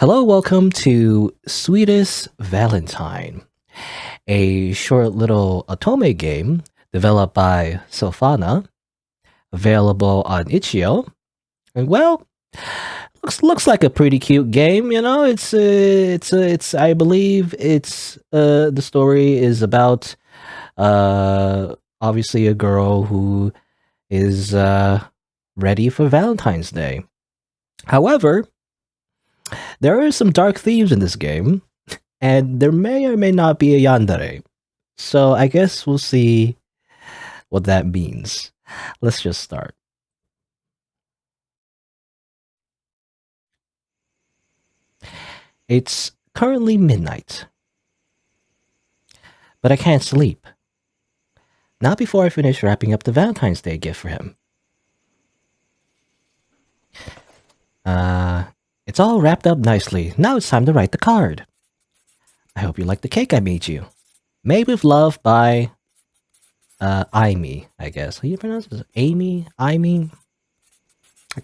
Hello, welcome to Sweetest Valentine, a short little otome game developed by syllphana, available on Ichigo. And well, looks like a pretty cute game. You know, it's. I believe it's. The story is about, obviously a girl who is ready for Valentine's Day. However, there are some dark themes in this game, and there may or may not be a yandere. So I guess we'll see what that means. Let's just start. It's currently midnight, but I can't sleep. Not before I finish wrapping up the Valentine's Day gift for him. It's all wrapped up nicely. Now it's time to write the card. I hope you like the cake I made you. Made with love by Aimi, I guess. How do you pronounce it? Amy? Aimi?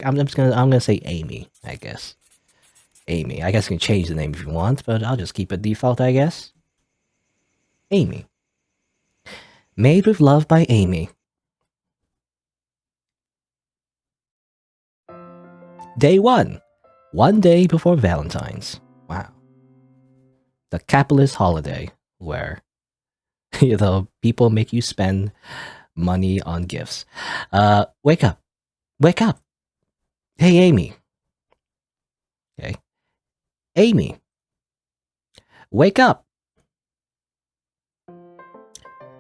I'm gonna say Amy, I guess. Amy. I guess you can change the name if you want, but I'll just keep it default, I guess. Amy. Made with love by Amy. Day 1. One day before Valentine's. Wow. The capitalist holiday where, people make you spend money on gifts. Wake up. Wake up. Hey, Amy. Okay. Amy. Wake up.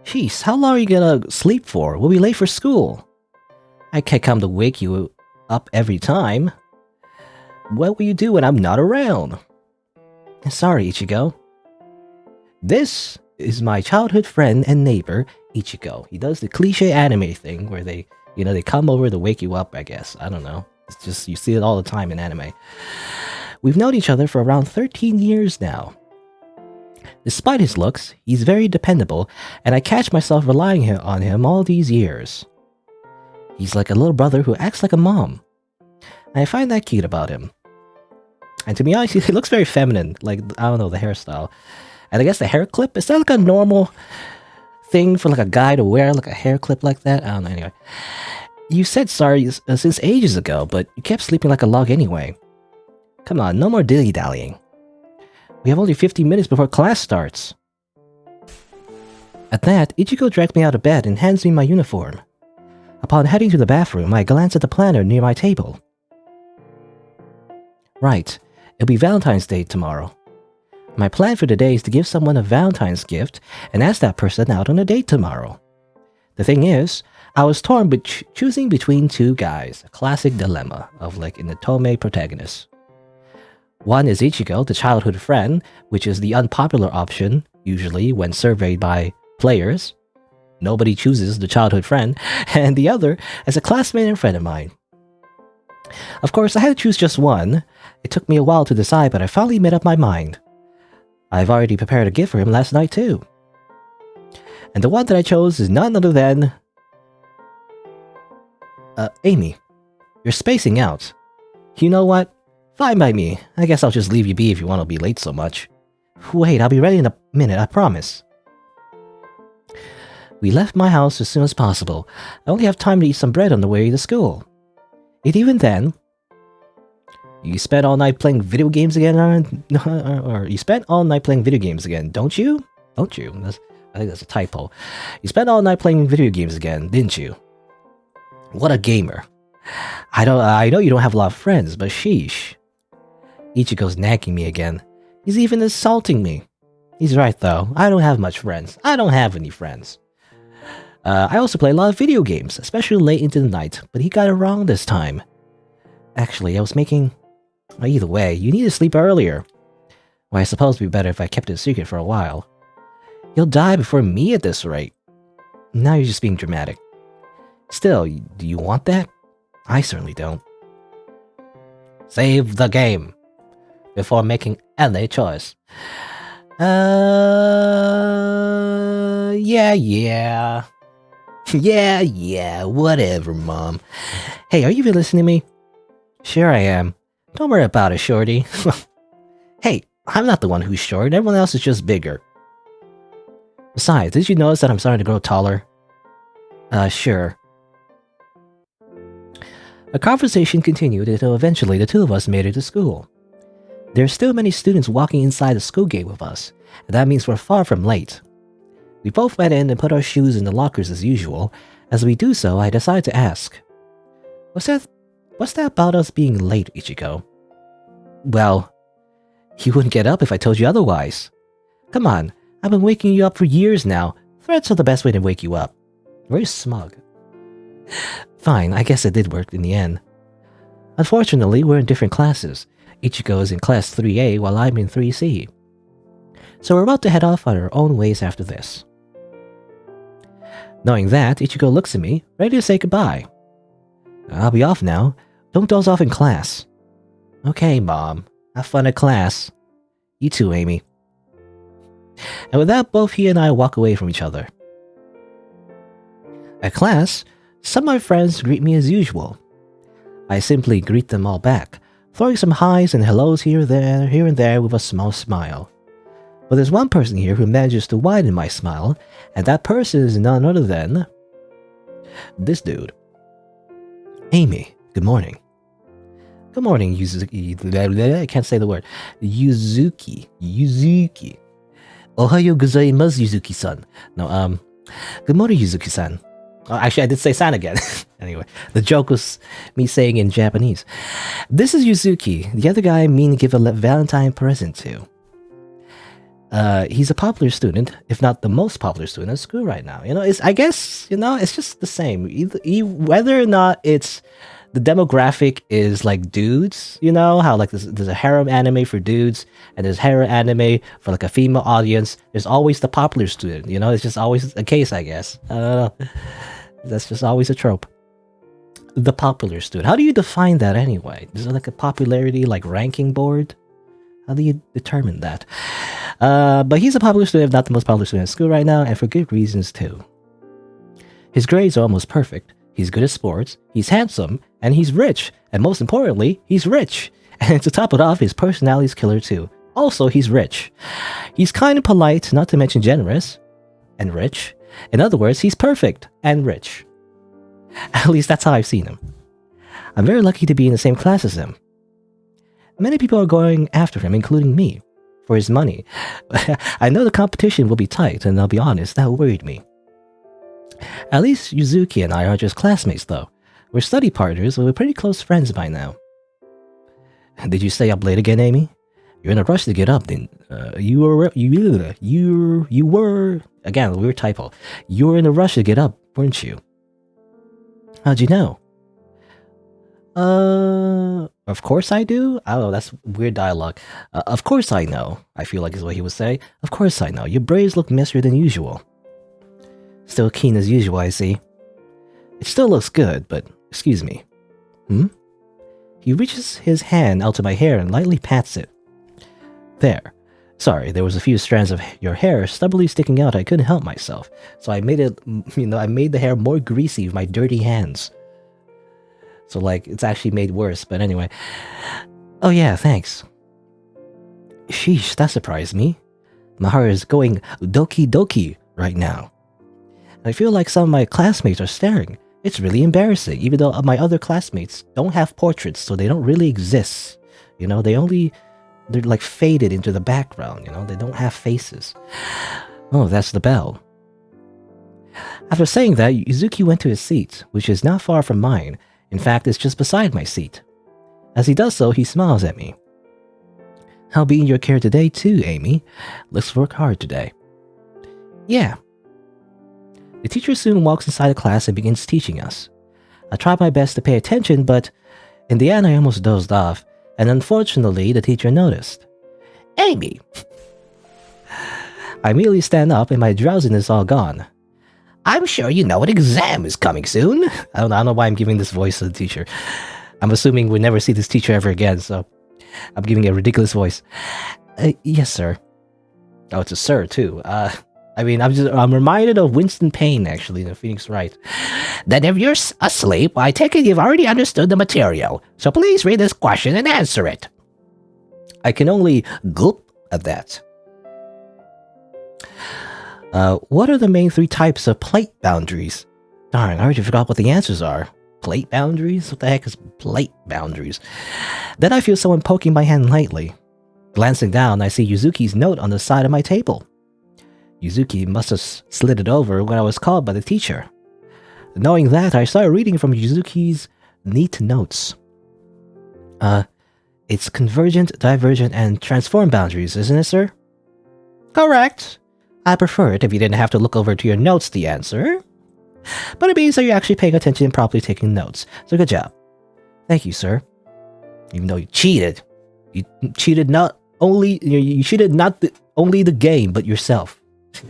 Jeez, how long are you gonna sleep for? We'll be late for school. I can't come to wake you up every time. What will you do when I'm not around? Sorry, Ichigo. This is my childhood friend and neighbor, Ichigo. He does the cliche anime thing where they come over to wake you up, I guess. I don't know. It's just, you see it all the time in anime. We've known each other for around 13 years now. Despite his looks, he's very dependable, and I catch myself relying on him all these years. He's like a little brother who acts like a mom. And I find that cute about him. And to be honest, he looks very feminine. Like, I don't know, the hairstyle. And I guess the hair clip, is that like a normal thing for like a guy to wear, like a hair clip like that? I don't know, anyway. You said sorry since ages ago, but you kept sleeping like a log anyway. Come on, no more dilly-dallying. We have only 50 minutes before class starts. At that, Ichigo drags me out of bed and hands me my uniform. Upon heading to the bathroom, I glance at the planner near my table. Right, it'll be Valentine's Day tomorrow. My plan for the day is to give someone a Valentine's gift and ask that person out on a date tomorrow. The thing is, I was torn choosing between two guys, a classic dilemma of like an otome protagonist. One is Ichigo, the childhood friend, which is the unpopular option, usually when surveyed by players. Nobody chooses the childhood friend, and the other as a classmate and friend of mine. Of course, I had to choose just one. It took me a while to decide, but I finally made up my mind. I've already prepared a gift for him last night too. And the one that I chose is none other than... Amy, you're spacing out. You know what? Fine by me. I guess I'll just leave you be if you want to be late so much. Wait, I'll be ready in a minute, I promise. We left my house as soon as possible. I only have time to eat some bread on the way to school. And even then... You spent all night playing video games again, or you spent all night playing video games again, don't you? Don't you? I think that's a typo. You spent all night playing video games again, didn't you? What a gamer. I know you don't have a lot of friends, but sheesh. Ichigo's nagging me again. He's even insulting me. He's right though, I don't have much friends. I don't have any friends. I also play a lot of video games, especially late into the night, but he got it wrong this time. Actually, I was making... Either way, you need to sleep earlier. Well, I suppose it'd be better if I kept it a secret for a while. You'll die before me at this rate. Now you're just being dramatic. Still, do you want that? I certainly don't. Save the game before making any choice. Yeah. Yeah, whatever, Mom. Hey, are you even listening to me? Sure I am. Don't worry about it, shorty. Hey, I'm not the one who's short. Everyone else is just bigger. Besides, did you notice that I'm starting to grow taller? Sure. A conversation continued until eventually the two of us made it to school. There are still many students walking inside the school gate with us, and that means we're far from late. We both went in and put our shoes in the lockers as usual. As we do so, I decided to ask, What's that about us being late, Ichigo? Well, you wouldn't get up if I told you otherwise. Come on, I've been waking you up for years now. Threats are the best way to wake you up. Very smug. Fine, I guess it did work in the end. Unfortunately, we're in different classes. Ichigo is in class 3A while I'm in 3C. So we're about to head off on our own ways after this. Knowing that, Ichigo looks at me, ready to say goodbye. I'll be off now. Don't doze off in class. Okay, Mom. Have fun at class. You too, Amy. And with that, both he and I walk away from each other. At class, some of my friends greet me as usual. I simply greet them all back, throwing some highs and hellos here and there with a small smile. But there's one person here who manages to widen my smile, and that person is none other than this dude. Amy, good morning. Good morning, Yuzuki. I can't say the word. Yuzuki. Ohayo gozaimasu, Yuzuki-san. No, good morning, Yuzuki-san. Oh, actually, I did say san again. Anyway, the joke was me saying in Japanese. This is Yuzuki, the other guy I mean to give a Valentine present to. He's a popular student, if not the most popular student at school right now. I guess, it's just the same. Whether or not it's the demographic is like dudes, how like there's a harem anime for dudes and there's harem anime for like a female audience. There's always the popular student, it's just always a case, I guess. I don't know. That's just always a trope. The popular student. How do you define that anyway? Is it like a popularity like ranking board? How do you determine that? But he's a popular student, if not the most popular student at school right now, and for good reasons too. His grades are almost perfect. He's good at sports, he's handsome, and he's rich. And most importantly, he's rich. And to top it off, his personality's killer too. Also, he's rich. He's kind of polite, not to mention generous, and rich. In other words, he's perfect and rich. At least that's how I've seen him. I'm very lucky to be in the same class as him. Many people are going after him, including me, for his money. I know the competition will be tight, and I'll be honest, that worried me. At least Yuzuki and I are just classmates, though. We're study partners, but we're pretty close friends by now. Did you stay up late again, Amy? You're in a rush to get up, then. You were... Again, weird typo. You were in a rush to get up, weren't you? How'd you know? Of course I do? I don't know, that's weird dialogue. Of course I know, I feel like is what he would say. Of course I know. Your braids look messier than usual. Still keen as usual, I see. It still looks good, but excuse me. He reaches his hand out to my hair and lightly pats it. There. Sorry, there was a few strands of your hair stubbornly sticking out. I couldn't help myself. So I made it, I made the hair more greasy with my dirty hands. So, it's actually made worse, but anyway. Oh yeah, thanks. Sheesh, that surprised me. My heart is going doki doki right now. I feel like some of my classmates are staring. It's really embarrassing, even though my other classmates don't have portraits, so they don't really exist. They're like faded into the background, they don't have faces. Oh, that's the bell. After saying that, Yuzuki went to his seat, which is not far from mine. In fact, it's just beside my seat. As he does so, he smiles at me. I'll be in your care today too, Amy. Let's work hard today. Yeah. The teacher soon walks inside the class and begins teaching us. I tried my best to pay attention, but in the end I almost dozed off, and unfortunately the teacher noticed. Amy! I immediately stand up and my drowsiness is all gone. I'm sure you know an exam is coming soon. I don't know why I'm giving this voice to the teacher. I'm assuming we'll never see this teacher ever again, so I'm giving a ridiculous voice. Yes, sir. Oh, it's a sir, too. I'm reminded of Winston Payne, actually, in Phoenix Wright. Then if you're asleep, I take it you've already understood the material. So please read this question and answer it. I can only gulp at that. What are the main 3 types of plate boundaries? Darn, I already forgot what the answers are. Plate boundaries? What the heck is plate boundaries? Then I feel someone poking my hand lightly. Glancing down, I see Yuzuki's note on the side of my table. Yuzuki must have slid it over when I was called by the teacher. Knowing that, I started reading from Yuzuki's neat notes. It's convergent, divergent, and transform boundaries, isn't it, sir? Correct. I prefer it if you didn't have to look over to your notes to answer. But it means that you're actually paying attention and properly taking notes, so good job. Thank you, sir. Even though you cheated. You cheated not only the game, but yourself.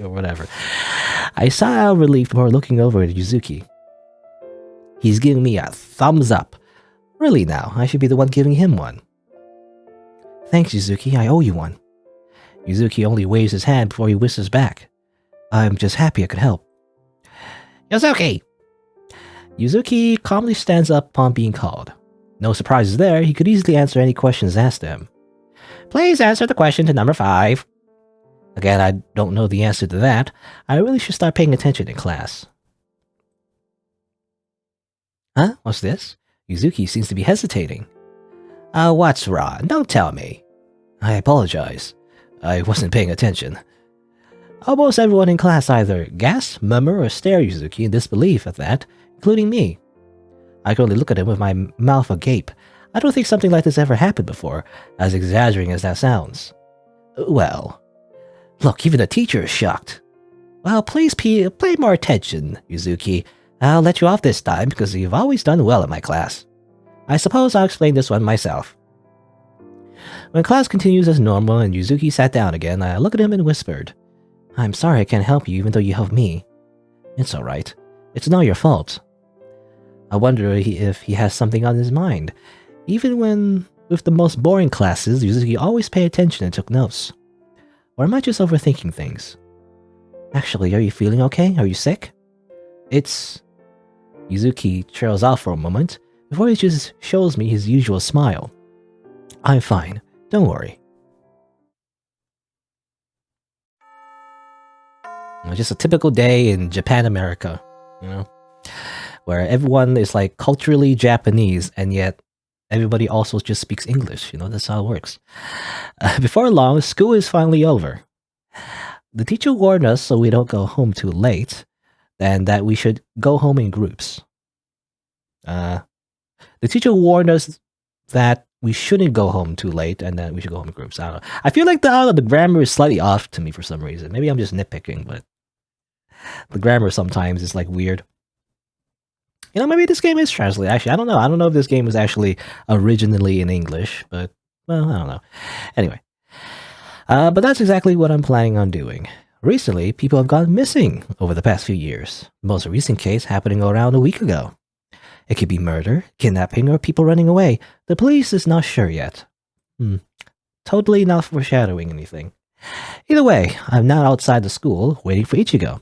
Or whatever. I sigh out relief before looking over at Yuzuki. He's giving me a thumbs up. Really now, I should be the one giving him one. Thanks, Yuzuki, I owe you one. Yuzuki only waves his hand before he whistles back. I'm just happy I could help. Yuzuki! Yuzuki calmly stands up upon being called. No surprises there, he could easily answer any questions asked him. Please answer the question to number 5. Again, I don't know the answer to that. I really should start paying attention in class. Huh? What's this? Yuzuki seems to be hesitating. What's wrong? Don't tell me. I apologize. I wasn't paying attention. Almost everyone in class either gasp, murmur, or stare at Yuzuki in disbelief at that, including me. I can only look at him with my mouth agape. I don't think something like this ever happened before, as exaggerating as that sounds. Well, look, even the teacher is shocked. Well, please pay more attention, Yuzuki. I'll let you off this time because you've always done well in my class. I suppose I'll explain this one myself. When class continues as normal and Yuzuki sat down again, I looked at him and whispered, I'm sorry I can't help you even though you helped me. It's alright. It's not your fault. I wonder if he has something on his mind. Even when, with the most boring classes, Yuzuki always paid attention and took notes. Or am I just overthinking things? Actually, are you feeling okay? Are you sick? Yuzuki trails off for a moment, before he just shows me his usual smile. I'm fine. Don't worry. Just a typical day in Japan, America, where everyone is like culturally Japanese, and yet everybody also just speaks English. That's how it works. Before long, school is finally over. The teacher warned us so we don't go home too late, and that we should go home in groups. The teacher warned us that we shouldn't go home too late, and that we should go home in groups. I don't know. I feel like the grammar is slightly off to me for some reason. Maybe I'm just nitpicking, but the grammar sometimes is like weird. Maybe this game is translated. Actually, I don't know. I don't know if this game was actually originally in English, but, well, I don't know. Anyway. But that's exactly what I'm planning on doing. Recently, people have gone missing over the past few years. The most recent case happening around a week ago. It could be murder, kidnapping, or people running away. The police is not sure yet. Totally not foreshadowing anything. Either way, I'm now outside the school, waiting for Ichigo.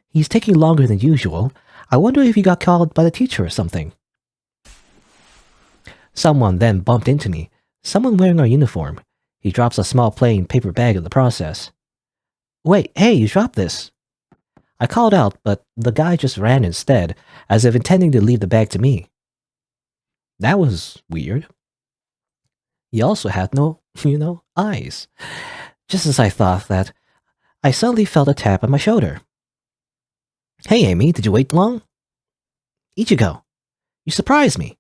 He's taking longer than usual. I wonder if he got called by the teacher or something. Someone then bumped into me. Someone wearing our uniform. He drops a small plain paper bag in the process. Wait, hey, you dropped this. I called out, but the guy just ran instead, as if intending to leave the bag to me. That was weird. He also had no, eyes. Just as I thought that, I suddenly felt a tap on my shoulder. Hey, Aimi, did you wait long? Ichigo, you surprised me.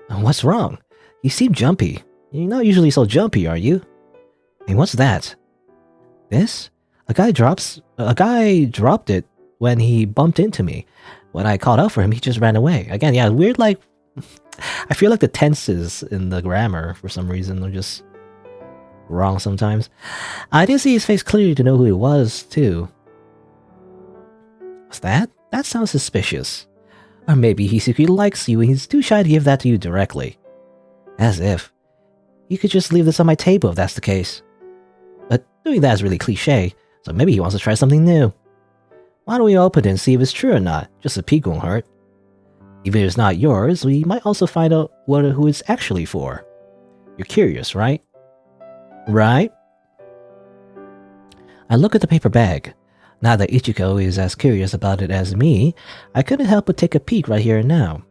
What's wrong? You seem jumpy. You're not usually so jumpy, are you? Hey, what's that? This? A guy dropped it when he bumped into me. When I called out for him, he just ran away. Again, yeah, weird, I feel like the tenses in the grammar, for some reason, are just wrong sometimes. I didn't see his face clearly to know who it was, too. What's that? That sounds suspicious. Or maybe he secretly likes you and he's too shy to give that to you directly. As if. You could just leave this on my table if that's the case. But doing that is really cliche, so maybe he wants to try something new. Why don't we open it and see if it's true or not? Just a peek won't hurt. Even if it's not yours, we might also find out who it's actually for. You're curious, right? right? I look at the paper bag. Now that Ichigo is as curious about it as me, I couldn't help but take a peek right here and now.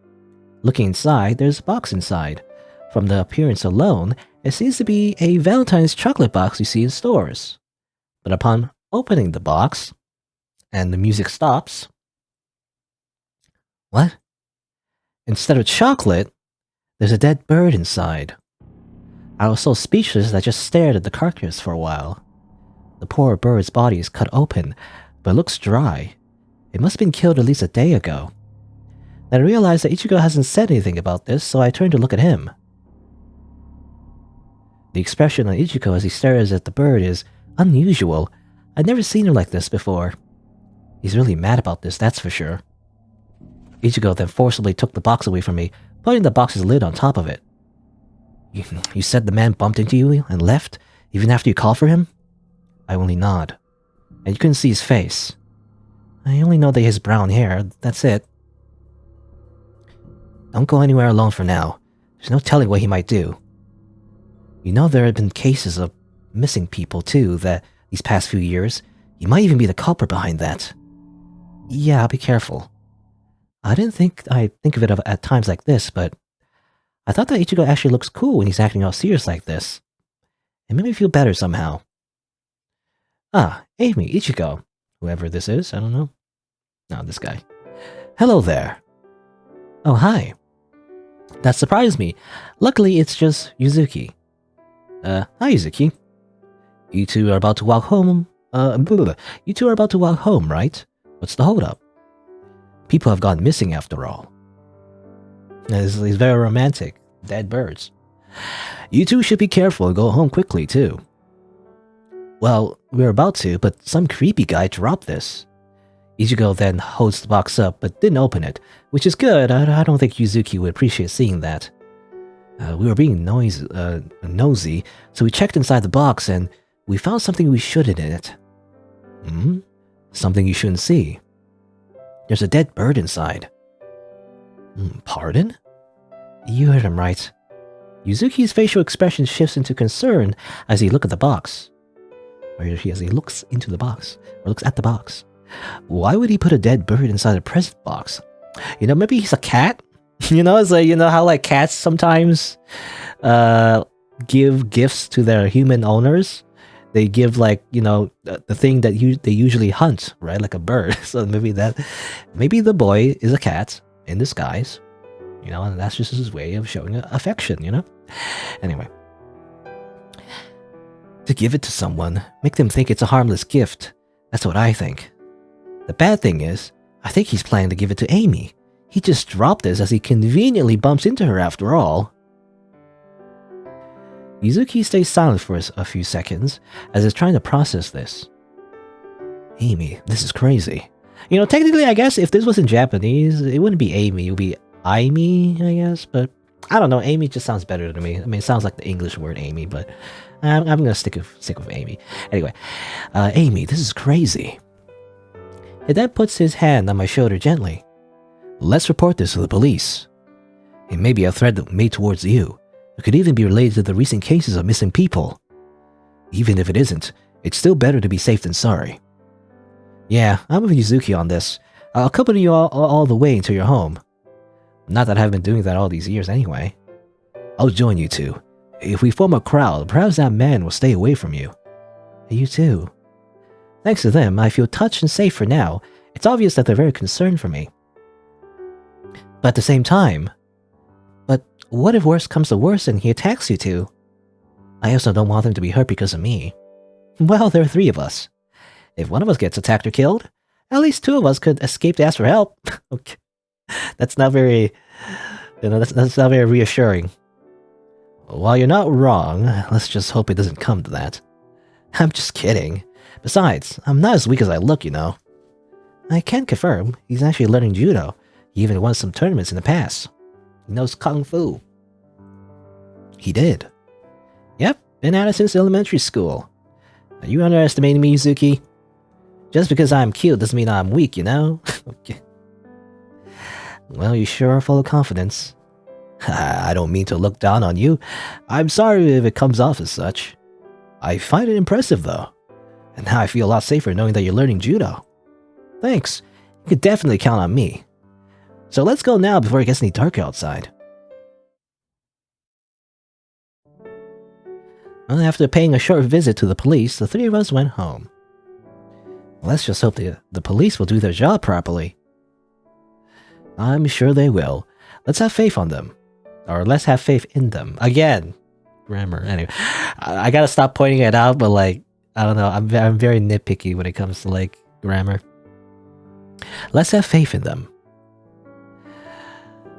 Looking inside, there's a box inside. From the appearance alone, it seems to be a Valentine's chocolate box you see in stores. But upon opening the box, and the music stops... What? Instead of chocolate, there's a dead bird inside. I was so speechless that I just stared at the carcass for a while. The poor bird's body is cut open, but it looks dry. It must have been killed at least a day ago. Then I realized that Ichigo hasn't said anything about this, so I turned to look at him. The expression on Ichigo as he stares at the bird is unusual. I'd never seen him like this before. He's really mad about this, that's for sure. Ichigo then forcibly took the box away from me, putting the box's lid on top of it. You said the man bumped into you and left, even after you called for him? I only nod. And you couldn't see his face. I only know that he has brown hair, that's it. Don't go anywhere alone for now. There's no telling what he might do. You know there have been cases of missing people too, that these past few years. You might even be the culprit behind that. Yeah, I'll be careful. I didn't think I'd think of it at times like this, but I thought that Ichigo actually looks cool when he's acting all serious like this. It made me feel better somehow. Ah, Aimi, Ichigo. Whoever this is, I don't know. No, this guy. Hello there. Oh, hi. That surprised me. Luckily, it's just Yuzuki. Hi, Yuzuki. You two are about to walk home. You two are about to walk home, right? What's the holdup? People have gone missing after all. He's very romantic. Dead birds. You two should be careful and go home quickly, too. Well, we're about to, but some creepy guy dropped this. Ichigo then holds the box up, but didn't open it, which is good. I don't think Yuzuki would appreciate seeing that. We were being nosy, so we checked inside the box and we found something we shouldn't in it. Something you shouldn't see. There's a dead bird inside. Pardon? You heard him right. Yuzuki's facial expression shifts into concern as he looks at the box. Or as he looks into the box, or looks at the box. Why would he put a dead bird inside a present box? You know, maybe he's a cat? You know, it's like, you know how like cats sometimes give gifts to their human owners? They give like, you know, the thing that they usually hunt, right? Like a bird. So maybe the boy is a cat in disguise, you know, and that's just his way of showing affection, you know? Anyway. To give it to someone, make them think it's a harmless gift. That's what I think. The bad thing is, I think he's planning to give it to Aimi. He just dropped this as he conveniently bumps into her after all. Yuzuki stays silent for a few seconds as he's trying to process this. Aimi, this is crazy. You know, technically, I guess if this was in Japanese, it wouldn't be Aimi, it would be Aimi, I guess, but I don't know, Aimi just sounds better to me. I mean, it sounds like the English word Aimi, but I'm gonna stick with Aimi. Anyway, Aimi, this is crazy. He then puts his hand on my shoulder gently. Let's report this to the police. It may be a threat made towards you. It could even be related to the recent cases of missing people. Even if it isn't, it's still better to be safe than sorry. Yeah, I'm with Yuzuki on this. I'll accompany you all the way until your home. Not that I've been doing that all these years anyway. I'll join you two. If we form a crowd, perhaps that man will stay away from you. You too. Thanks to them, I feel touched and safe for now. It's obvious that they're very concerned for me. But at the same time... But what if worse comes to worse and he attacks you two? I also don't want him to be hurt because of me. Well, there are three of us. If one of us gets attacked or killed, at least two of us could escape to ask for help. Okay. That's not very... You know, that's not very reassuring. While you're not wrong, let's just hope it doesn't come to that. I'm just kidding. Besides, I'm not as weak as I look, you know. I can confirm, he's actually learning judo. He even won some tournaments in the past. He knows kung fu. He did. Yep, been at it since elementary school. Are you underestimating me, Yuzuki? Just because I'm cute doesn't mean I'm weak, you know? Okay. Well, you sure are full of confidence. I don't mean to look down on you. I'm sorry if it comes off as such. I find it impressive, though. And now I feel a lot safer knowing that you're learning judo. Thanks. You could definitely count on me. So let's go now before it gets any darker outside. Well, after paying a short visit to the police, the three of us went home. Let's just hope the police will do their job properly. I'm sure they will. Let's have faith on them. Or let's have faith in them. Again. Grammar. Anyway, I gotta stop pointing it out, but like, I don't know. I'm very nitpicky when it comes to like grammar. Let's have faith in them.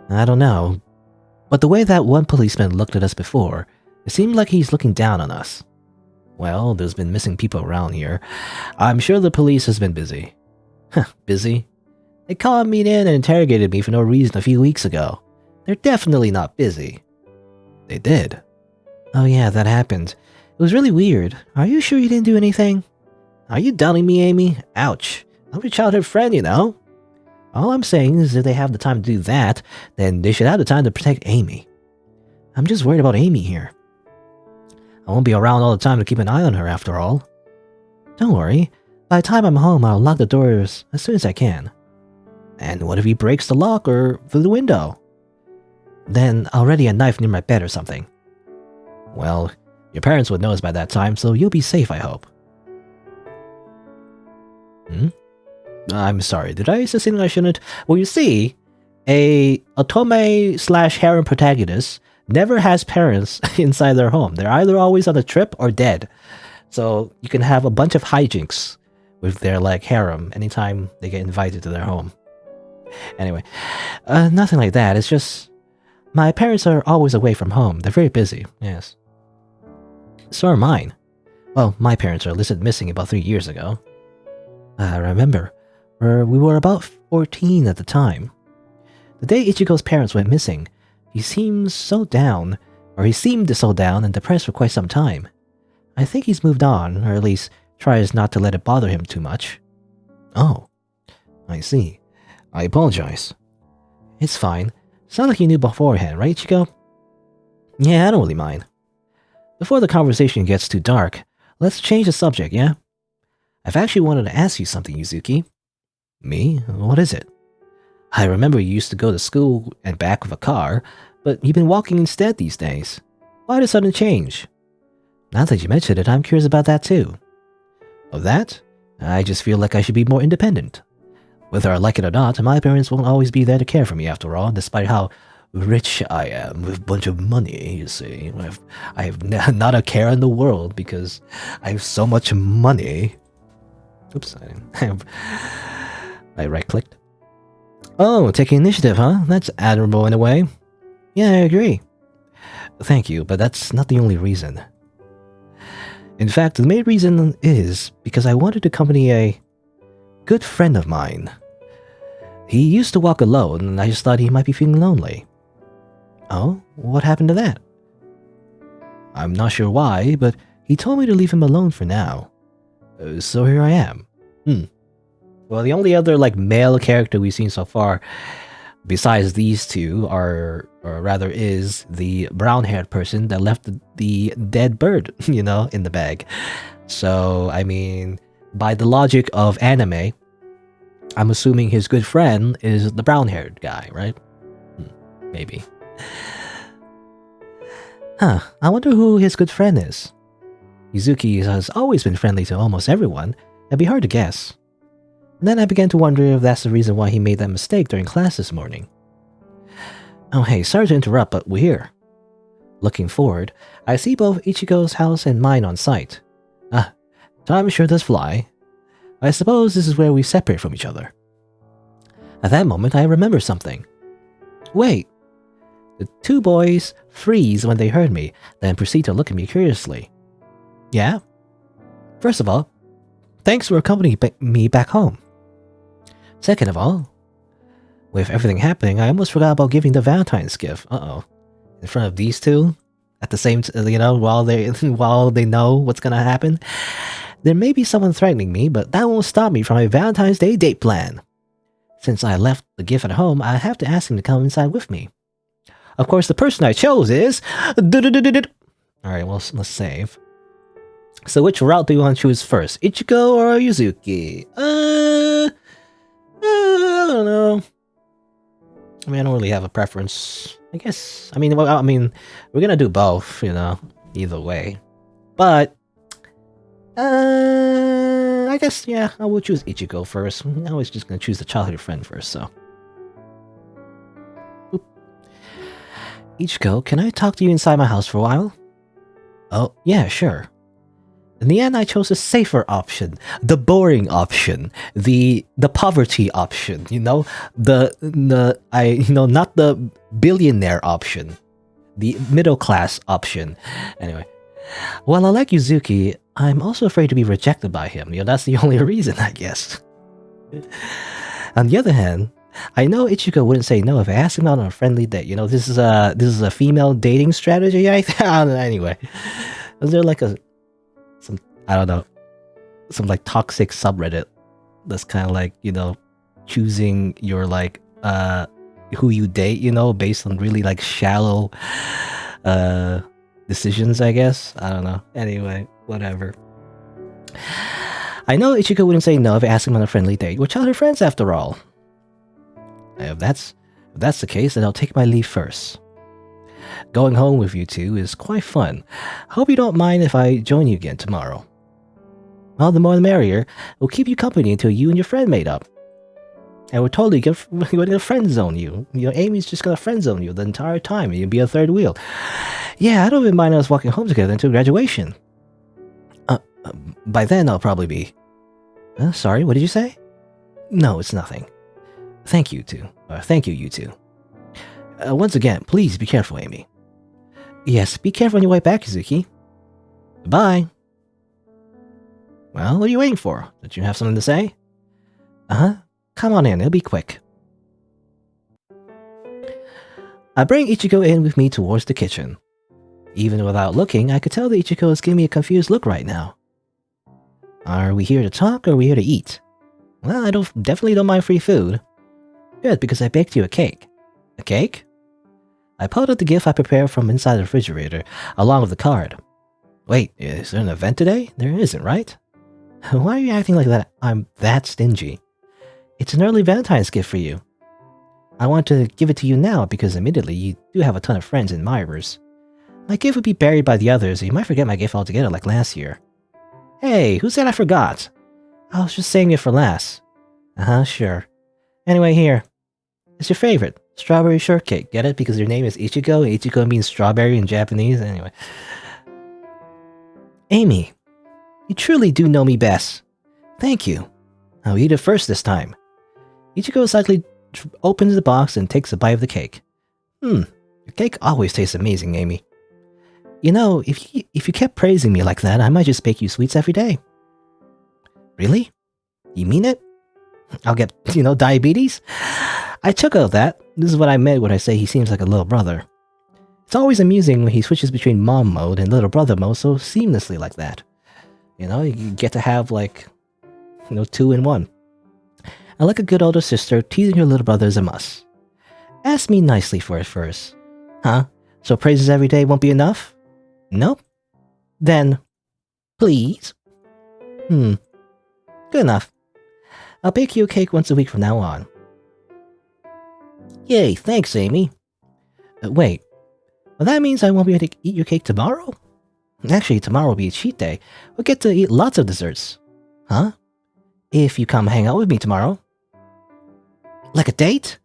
I don't know. But the way that one policeman looked at us before, it seemed like he's looking down on us. Well, there's been missing people around here. I'm sure the police has been busy. Busy? They called me in and interrogated me for no reason a few weeks ago. They're definitely not busy. They did. Oh yeah, that happened. It was really weird. Are you sure you didn't do anything? Are you doubting me, Amy? Ouch. I'm your childhood friend, you know. All I'm saying is if they have the time to do that, then they should have the time to protect Amy. I'm just worried about Amy here. I won't be around all the time to keep an eye on her after all. Don't worry. By the time I'm home, I'll lock the doors as soon as I can. And what if he breaks the lock or through the window? Then I'll ready a knife near my bed or something. Well, your parents would know us by that time, so you'll be safe, I hope. I'm sorry, did I say something I shouldn't? Well, you see, a otome/harem protagonist never has parents inside their home. They're either always on a trip or dead. So you can have a bunch of hijinks with their like harem anytime they get invited to their home. Anyway, nothing like that. It's just my parents are always away from home. They're very busy, yes. So are mine. Well, my parents are listed missing about 3 years ago. I remember. We were about 14 at the time. The day Ichigo's parents went missing, he seemed so down and depressed for quite some time. I think he's moved on, or at least tries not to let it bother him too much. Oh, I see. I apologize. It's fine. Sounds like you knew beforehand, right, Ichigo? Yeah, I don't really mind. Before the conversation gets too dark, let's change the subject, yeah? I've actually wanted to ask you something, Yuzuki. Me? What is it? I remember you used to go to school and back with a car, but you've been walking instead these days. Why the sudden change? Now that you mention it, I'm curious about that too. Of that? I just feel like I should be more independent. Whether I like it or not, my parents won't always be there to care for me after all, despite how rich I am with a bunch of money, you see. I have not a care in the world because I have so much money. Oops, I right-clicked. Oh, taking initiative, huh? That's admirable in a way. Yeah, I agree. Thank you, but that's not the only reason. In fact, the main reason is because I wanted to accompany a good friend of mine. He used to walk alone, and I just thought he might be feeling lonely. Oh, what happened to that? I'm not sure why, but he told me to leave him alone for now. So here I am. Well, the only other like male character we've seen so far, besides these two, is the brown-haired person that left the dead bird, you know, in the bag. So, I mean, by the logic of anime, I'm assuming his good friend is the brown-haired guy, right? Maybe. Huh, I wonder who his good friend is. Yuzuki has always been friendly to almost everyone. It'd be hard to guess. And then I began to wonder if that's the reason why he made that mistake during class this morning. Oh hey, sorry to interrupt, but we're here. Looking forward, I see both Ichigo's house and mine on sight. Time sure does fly. I suppose this is where we separate from each other. At that moment, I remember something. Wait! The two boys freeze when they heard me, then proceed to look at me curiously. Yeah? First of all, thanks for accompanying me back home. Second of all, with everything happening, I almost forgot about giving the Valentine's gift. In front of these two, at the same while they know what's gonna happen. There may be someone threatening me, but that won't stop me from a Valentine's Day date plan. Since I left the gift at home, I have to ask him to come inside with me. Of course, the person I chose is... Alright, well, let's save. So which route do you want to choose first? Ichigo or Yuzuki? I don't know. I mean, I don't really have a preference. I guess. I mean, we're gonna do both, you know, either way. But I guess yeah, I will choose Ichigo first. I was just gonna choose the childhood friend first, so. Oop. Ichigo, can I talk to you inside my house for a while? Oh, yeah, sure. In the end, I chose a safer option, the boring option, the poverty option. You know, not the billionaire option, the middle class option. Anyway, while I like Yuzuki, I'm also afraid to be rejected by him. You know, that's the only reason, I guess. On the other hand, I know Ichigo wouldn't say no if I asked him out on a friendly date. You know, this is a female dating strategy. I don't know. Anyway, is there like I don't know, some like toxic subreddit that's kind of like, you know, choosing your like who you date, you know, based on really like shallow decisions, I guess. I don't know. Anyway, whatever. I know Ichigo wouldn't say no if I asked him on a friendly date. We're childhood friends after all. If that's the case, then I'll take my leave first. Going home with you two is quite fun. Hope you don't mind if I join you again tomorrow. Well, the more the merrier. We'll keep you company until you and your friend made up. And we're totally gonna friend zone you. You know, Amy's just gonna friend zone you the entire time, and you'll be a third wheel. Yeah, I don't even mind us walking home together until graduation. By then I'll probably be. Sorry, what did you say? No, it's nothing. Thank you two. Thank you, you two. Once again, please be careful, Amy. Yes, be careful on your way back, Yuzuki. Goodbye. Well, what are you waiting for? Did you have something to say? Uh-huh. Come on in, it'll be quick. I bring Ichigo in with me towards the kitchen. Even without looking, I could tell that Ichigo is giving me a confused look right now. Are we here to talk or are we here to eat? Well, I definitely don't mind free food. Good, because I baked you a cake. A cake? I pulled out the gift I prepared from inside the refrigerator, along with the card. Wait, is there an event today? There isn't, right? Why are you acting like that? I'm that stingy. It's an early Valentine's gift for you. I want to give it to you now because admittedly you do have a ton of friends and admirers. My gift would be buried by the others and you might forget my gift altogether like last year. Hey, who said I forgot? I was just saying it for last. Uh-huh, sure. Anyway, here. It's your favorite. Strawberry shortcake. Get it? Because your name is Ichigo. Ichigo means strawberry in Japanese. Anyway. Amy, you truly do know me best. Thank you. I'll eat it first this time. Ichigo slightly opens the box and takes a bite of the cake. Your cake always tastes amazing, Amy. You know, if you kept praising me like that, I might just bake you sweets every day. Really? You mean it? I'll get, diabetes? I took out that. This is what I meant when I say he seems like a little brother. It's always amusing when he switches between mom mode and little brother mode so seamlessly like that. You get to have, two in one. And like a good older sister, teasing her little brother is a must. Ask me nicely for it first. Huh? So praises every day won't be enough? Nope. Then, please? Good enough. I'll bake you a cake once a week from now on. Yay, thanks, Amy. Wait. Well, that means I won't be able to eat your cake tomorrow? Actually, tomorrow will be a cheat day. We'll get to eat lots of desserts. Huh? If you come hang out with me tomorrow. Like a date?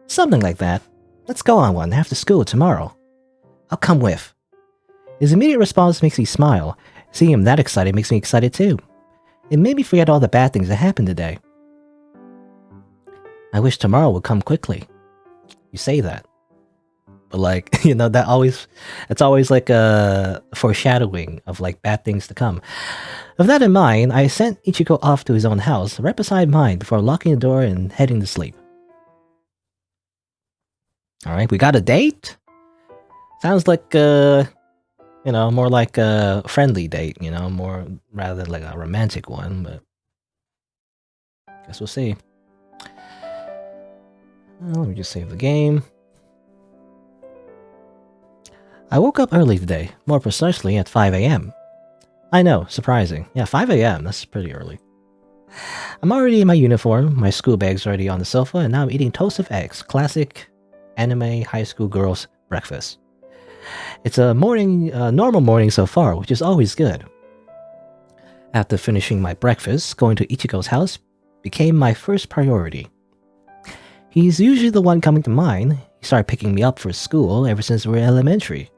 Something like that. Let's go on one after school tomorrow. I'll come with. His immediate response makes me smile. Seeing him that excited makes me excited too. It made me forget all the bad things that happened today. I wish tomorrow would come quickly. You say that. But it's always like a foreshadowing of bad things to come. With that in mind, I sent Ichigo off to his own house, right beside mine, before locking the door and heading to sleep. Alright, we got a date? Sounds like, more like a friendly date, more rather than like a romantic one, but guess we'll see. Let me just save the game. I woke up early today, more precisely at 5 a.m. I know, surprising. Yeah, 5 a.m., that's pretty early. I'm already in my uniform, my school bag's already on the sofa, and now I'm eating toast of eggs. Classic anime high school girls breakfast. It's a normal morning so far, which is always good. After finishing my breakfast, going to Ichigo's house became my first priority. He's usually the one coming to mind. He started picking me up for school ever since we were elementary.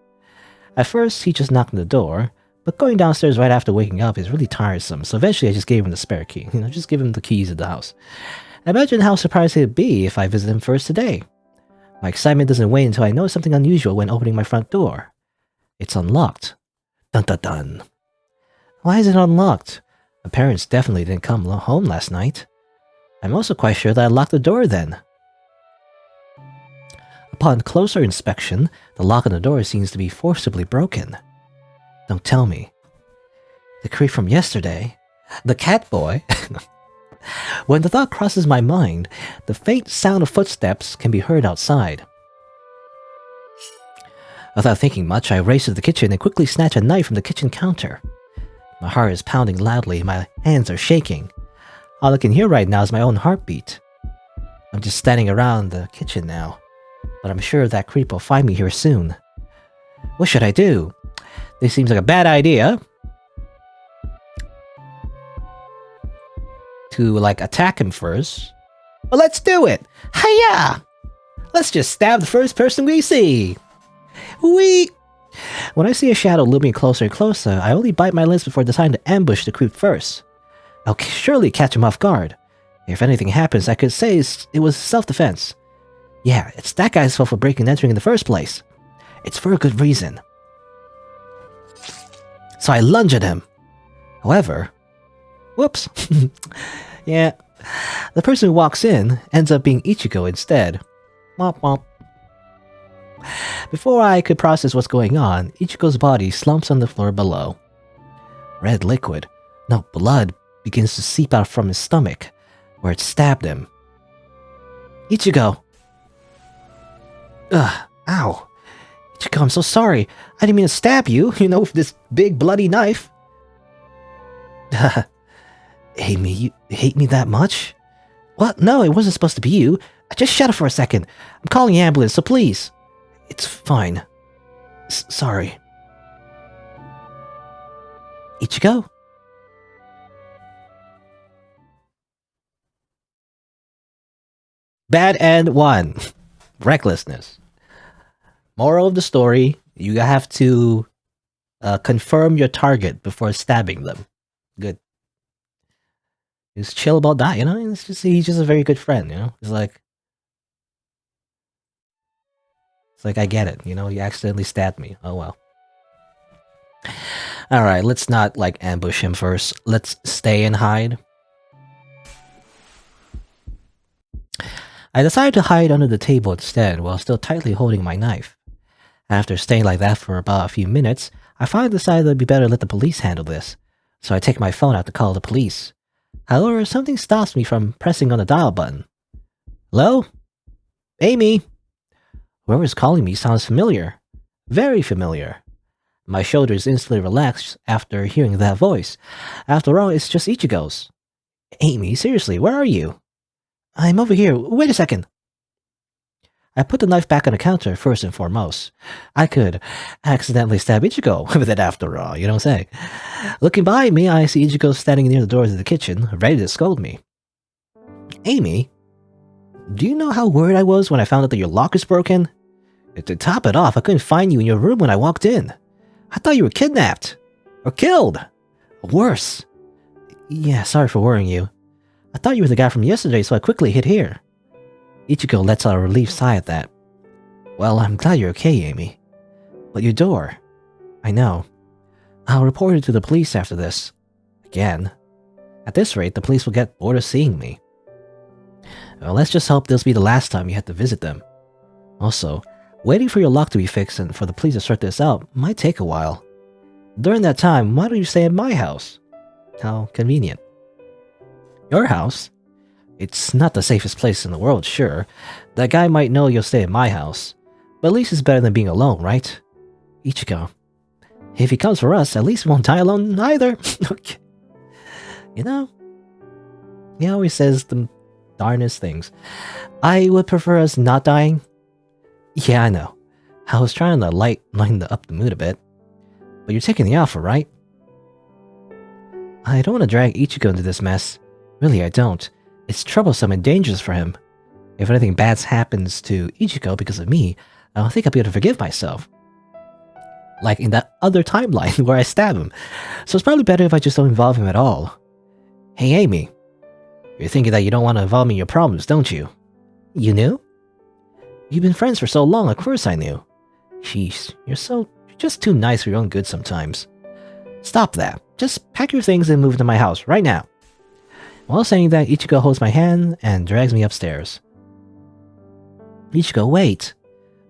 At first, he just knocked on the door, but going downstairs right after waking up is really tiresome, so eventually I just gave him the spare key. Just give him the keys to the house. Imagine how surprised he'd be if I visited him first today. My excitement doesn't wait until I notice something unusual when opening my front door. It's unlocked. Dun dun dun. Why is it unlocked? My parents definitely didn't come home last night. I'm also quite sure that I locked the door then. Upon closer inspection, the lock on the door seems to be forcibly broken. Don't tell me. The creep from yesterday? The cat boy? When the thought crosses my mind, the faint sound of footsteps can be heard outside. Without thinking much, I race to the kitchen and quickly snatch a knife from the kitchen counter. My heart is pounding loudly and my hands are shaking. All I can hear right now is my own heartbeat. I'm just standing around the kitchen now, but I'm sure that creep will find me here soon. What should I do? This seems like a bad idea. To, attack him first. But let's do it! Hiya! Let's just stab the first person we see! When I see a shadow looming closer and closer, I only bite my lips before deciding to ambush the creep first. I'll surely catch him off guard. If anything happens, I could say it was self-defense. Yeah, it's that guy's fault for breaking and entering in the first place. It's for a good reason. So I lunge at him. However... Whoops. Yeah. The person who walks in ends up being Ichigo instead. Womp womp. Before I could process what's going on, Ichigo's body slumps on the floor below. Red liquid, no blood, begins to seep out from his stomach, where it stabbed him. Ichigo! Ugh, ow. Ichigo, I'm so sorry. I didn't mean to stab you, with this big bloody knife. Amy, you hate me that much? What? No, it wasn't supposed to be you. Just shut up for a second. I'm calling the ambulance, so please. It's fine. Sorry. Ichigo? Bad end 1. Recklessness. Moral of the story, you have to confirm your target before stabbing them. Good. Just chill about that, he's just a very good friend, It's like, I get it, you accidentally stabbed me. Oh well. Alright, let's not, ambush him first. Let's stay and hide. I decided to hide under the table instead, while still tightly holding my knife. After staying like that for about a few minutes, I finally decided it'd be better to let the police handle this, so I take my phone out to call the police. However, something stops me from pressing on the dial button. Hello? Amy? Whoever's calling me sounds familiar. Very familiar. My shoulders instantly relaxed after hearing that voice. After all, it's just Ichigo's. Amy, seriously, where are you? I'm over here. Wait a second. I put the knife back on the counter first and foremost. I could accidentally stab Ichigo with it after all, you know what I'm saying? Looking behind me, I see Ichigo standing near the doors of the kitchen, ready to scold me. Amy, do you know how worried I was when I found out that your lock is broken? To top it off, I couldn't find you in your room when I walked in. I thought you were kidnapped. Or killed. Or worse. Yeah, sorry for worrying you. I thought you were the guy from yesterday, so I quickly hid here. Ichigo lets out a relieved sigh at that. Well, I'm glad you're okay, Amy. But your door... I know. I'll report it to the police after this. Again. At this rate, the police will get bored of seeing me. Well, let's just hope this will be the last time you have to visit them. Also, waiting for your lock to be fixed and for the police to sort this out might take a while. During that time, why don't you stay at my house? How convenient. Your house? It's not the safest place in the world, sure. That guy might know you'll stay at my house. But at least it's better than being alone, right? Ichigo. If he comes for us, at least we won't die alone either. Okay. You know, he always says the darnest things. I would prefer us not dying. Yeah, I know. I was trying to lighten up the mood a bit. But you're taking the offer, right? I don't want to drag Ichigo into this mess. Really, I don't. It's troublesome and dangerous for him. If anything bad happens to Ichigo because of me, I don't think I'll be able to forgive myself. Like in that other timeline where I stab him. So it's probably better if I just don't involve him at all. Hey, Amy. You're thinking that you don't want to involve me in your problems, don't you? You knew? You've been friends for so long, of course I knew. Jeez, you're just too nice for your own good sometimes. Stop that. Just pack your things and move to my house right now. While saying that, Ichigo holds my hand and drags me upstairs. Ichigo, wait.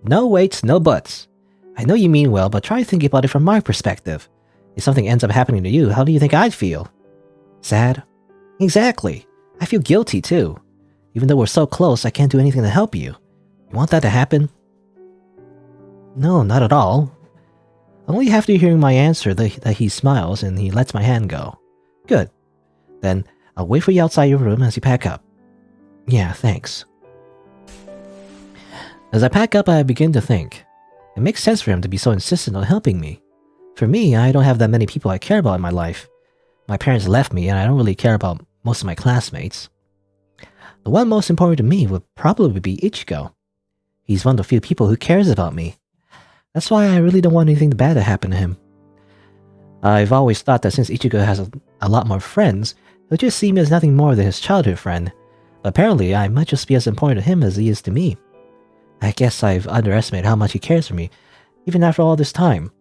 No waits, no buts. I know you mean well, but try thinking about it from my perspective. If something ends up happening to you, how do you think I'd feel? Sad? Exactly. I feel guilty too. Even though we're so close, I can't do anything to help you. You want that to happen? No, not at all. Only after hearing my answer that he smiles and he lets my hand go. Good. Then I'll wait for you outside your room as you pack up. Yeah, thanks. As I pack up, I begin to think. It makes sense for him to be so insistent on helping me. For me, I don't have that many people I care about in my life. My parents left me and I don't really care about most of my classmates. The one most important to me would probably be Ichigo. He's one of the few people who cares about me. That's why I really don't want anything bad to happen to him. I've always thought that since Ichigo has a lot more friends, he'll just see me as nothing more than his childhood friend. But apparently, I might just be as important to him as he is to me. I guess I've underestimated how much he cares for me, even after all this time.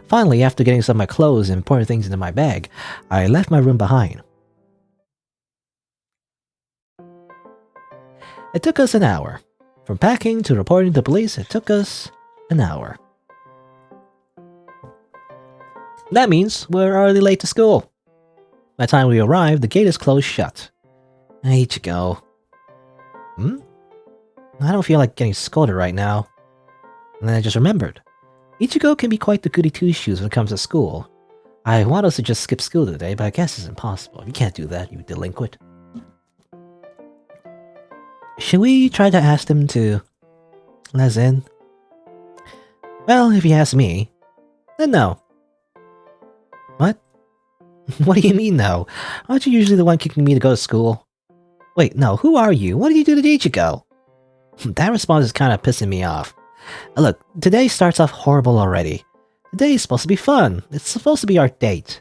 Finally, after getting some of my clothes and important things into my bag, I left my room behind. It took us an hour. From packing to reporting to police, it took us an hour. That means we're already late to school. By the time we arrive, the gate is closed shut. Ichigo. I don't feel like getting scolded right now. And then I just remembered. Ichigo can be quite the goody two-shoes when it comes to school. I want us to just skip school today, but I guess it's impossible. You can't do that, you delinquent. Should we try to ask him to let us in? Well, if he asks me, then no. What? What do you mean no? Aren't you usually the one kicking me to go to school? Wait, no, who are you? What did you do to Ichigo? That response is kind of pissing me off. Look, today starts off horrible already. Today is supposed to be fun. It's supposed to be our date.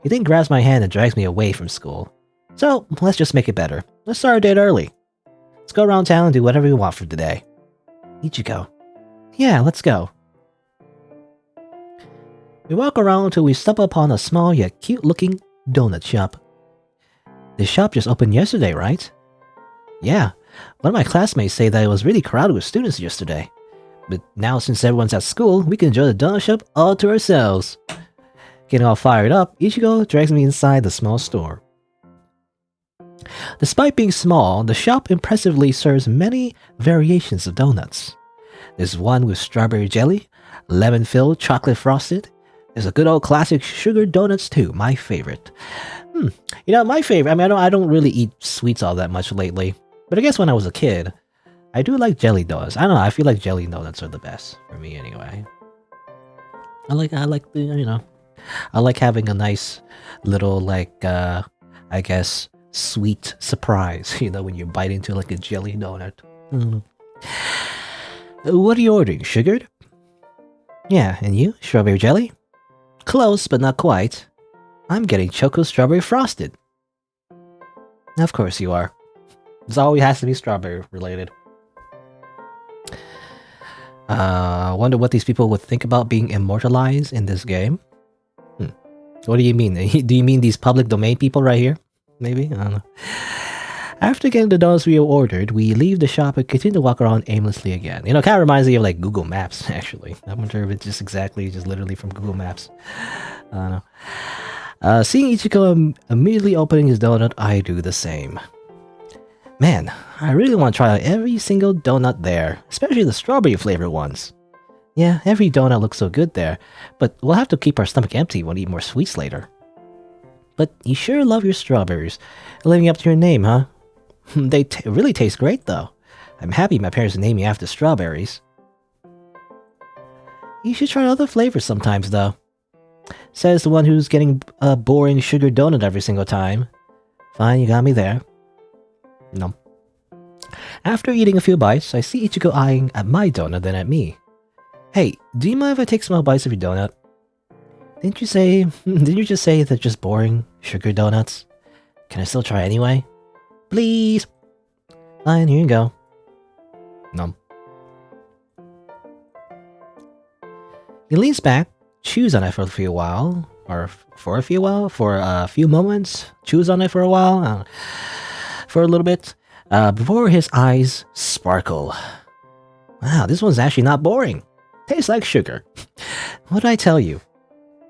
He then grabs my hand and drags me away from school. So, let's just make it better. Let's start our date early. Let's go around town and do whatever we want for today. Ichigo. Yeah, let's go. We walk around until we stumble upon a small yet cute-looking donut shop. This shop just opened yesterday, right? Yeah, one of my classmates say that it was really crowded with students yesterday. But now since everyone's at school, we can enjoy the donut shop all to ourselves. Getting all fired up, Ichigo drags me inside the small store. Despite being small, the shop impressively serves many variations of donuts. There's one with strawberry jelly, lemon-filled chocolate frosted. There's a good old classic sugar donuts too, my favorite. You know, my favorite, I mean, I don't really eat sweets all that much lately. But I guess when I was a kid, I do like jelly donuts. I don't know, I feel like jelly donuts are the best, for me anyway. I like the, you know, I like having a nice little, like, I guess, sweet surprise, you know, when you bite into like a jelly donut. What are you ordering, sugared? Yeah, and you? Strawberry jelly? Close, but not quite. I'm getting choco strawberry frosted. Of course you are. It always has to be strawberry related. I wonder what these people would think about being immortalized in this game. What do you mean? Do you mean these public domain people right here? Maybe? I don't know. After getting the donuts we ordered, we leave the shop and continue to walk around aimlessly again. You know, it kind of reminds me of like Google Maps, actually. I wonder if it's just literally from Google Maps. I don't know. Seeing Ichigo immediately opening his donut, I do the same. Man, I really want to try out every single donut there, especially the strawberry flavored ones. Yeah, every donut looks so good there, but we'll have to keep our stomach empty when we eat more sweets later. But you sure love your strawberries. Living up to your name, huh? They really taste great, though. I'm happy my parents named me after strawberries. You should try other flavors sometimes, though. Says the one who's getting a boring sugar donut every single time. Fine, you got me there. No. After eating a few bites, I see Ichigo eyeing at my donut then at me. Hey, do you mind if I take small bites of your donut? Didn't you just say they're just boring sugar donuts? Can I still try anyway? Please! Fine, here you go. Nom. He leans back, chews on it for a few moments, chews on it for a while, for a little bit, before his eyes sparkle. Wow, this one's actually not boring. Tastes like sugar. What did I tell you?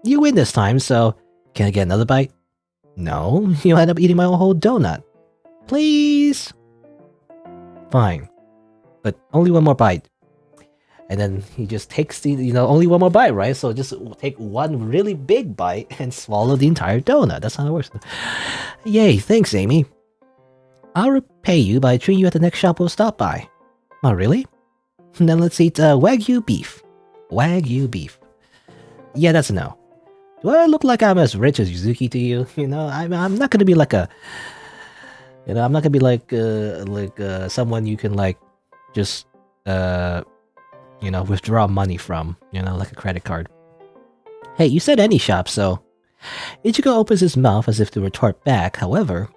You win this time, so can I get another bite? No, you'll end up eating my whole donut. Please? Fine, but only one more bite. And then he just takes the, only one more bite, right? So just take one really big bite and swallow the entire donut. That's how it works. Yay, thanks, Amy. I'll repay you by treating you at the next shop we'll stop by. Oh, really? Then let's eat Wagyu beef. Wagyu beef. Yeah, that's a no. Do I look like I'm as rich as Yuzuki to you? I'm not gonna be like a... I'm not gonna be like someone you can like just withdraw money from, like a credit card. Hey, you said any shop, so... Ichigo opens his mouth as if to retort back, however,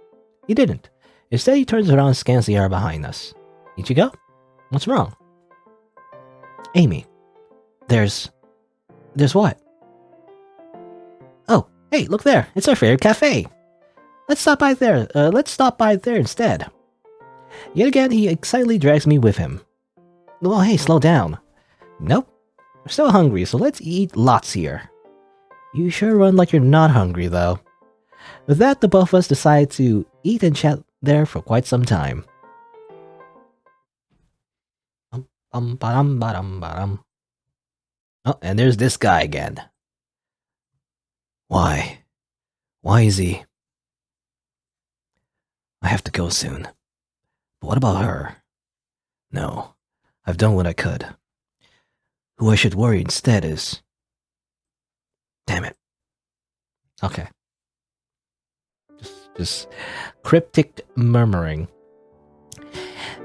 he didn't. Instead, he turns around and scans the air behind us. Ichigo? What's wrong? Amy. There's what? Oh, hey, look there. It's our favorite cafe. Let's stop by there. Instead. Yet again, he excitedly drags me with him. Well, hey, slow down. Nope. We're still hungry, so let's eat lots here. You sure run like you're not hungry, though. With that, the both of us decide to eat and chat there for quite some time. Oh, and there's this guy again. Why? Why is he? I have to go soon. But what about her? No, I've done what I could. Who I should worry instead is... Damn it. Okay. Just cryptic murmuring.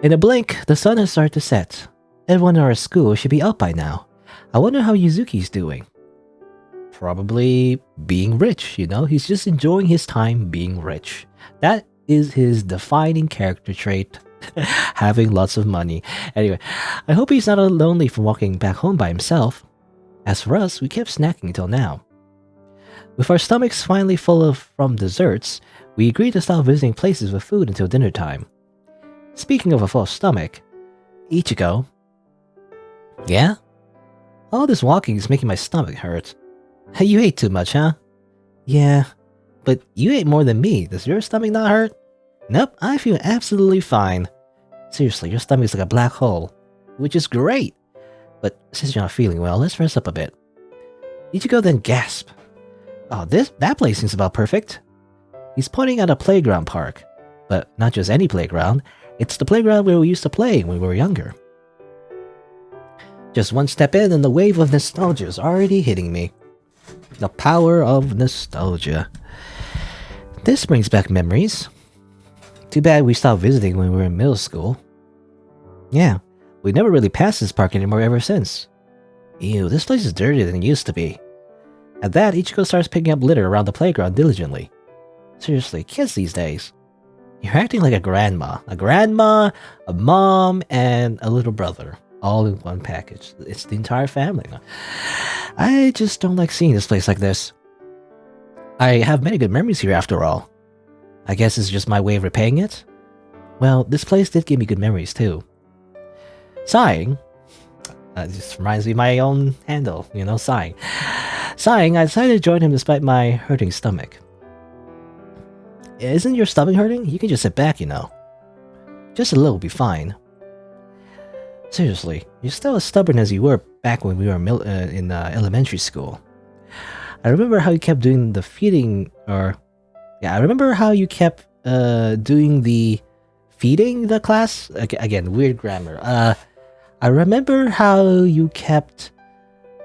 In a blink, the sun has started to set. Everyone in our school should be up by now. I wonder how Yuzuki's doing. Probably being rich, He's just enjoying his time being rich. That is his defining character trait. Having lots of money. Anyway, I hope he's not lonely from walking back home by himself. As for us, we kept snacking until now. With our stomachs finally full from desserts, we agreed to stop visiting places with food until dinner time. Speaking of a full stomach, Ichigo. Yeah? All this walking is making my stomach hurt. You ate too much, huh? Yeah, but you ate more than me. Does your stomach not hurt? Nope, I feel absolutely fine. Seriously, your stomach is like a black hole, which is great. But since you're not feeling well, let's rest up a bit. Ichigo then gasped. Oh, that place seems about perfect. He's pointing at a playground park. But not just any playground. It's the playground where we used to play when we were younger. Just one step in and the wave of nostalgia is already hitting me. The power of nostalgia. This brings back memories. Too bad we stopped visiting when we were in middle school. Yeah, we never really passed this park anymore ever since. Ew, this place is dirtier than it used to be. At that, Ichigo starts picking up litter around the playground diligently. Seriously, kids these days. You're acting like a grandma. A grandma, a mom, and a little brother. All in one package. It's the entire family. I just don't like seeing this place like this. I have many good memories here after all. I guess it's just my way of repaying it? Well, this place did give me good memories too. Sighing. This reminds me of my own handle, sighing. Sighing, I decided to join him despite my hurting stomach. Isn't your stomach hurting? You can just sit back, Just a little will be fine. Seriously, you're still as stubborn as you were back when we were in elementary school. I remember how you kept doing the feeding, I remember how you kept doing the feeding the class. Again, weird grammar. I remember how you kept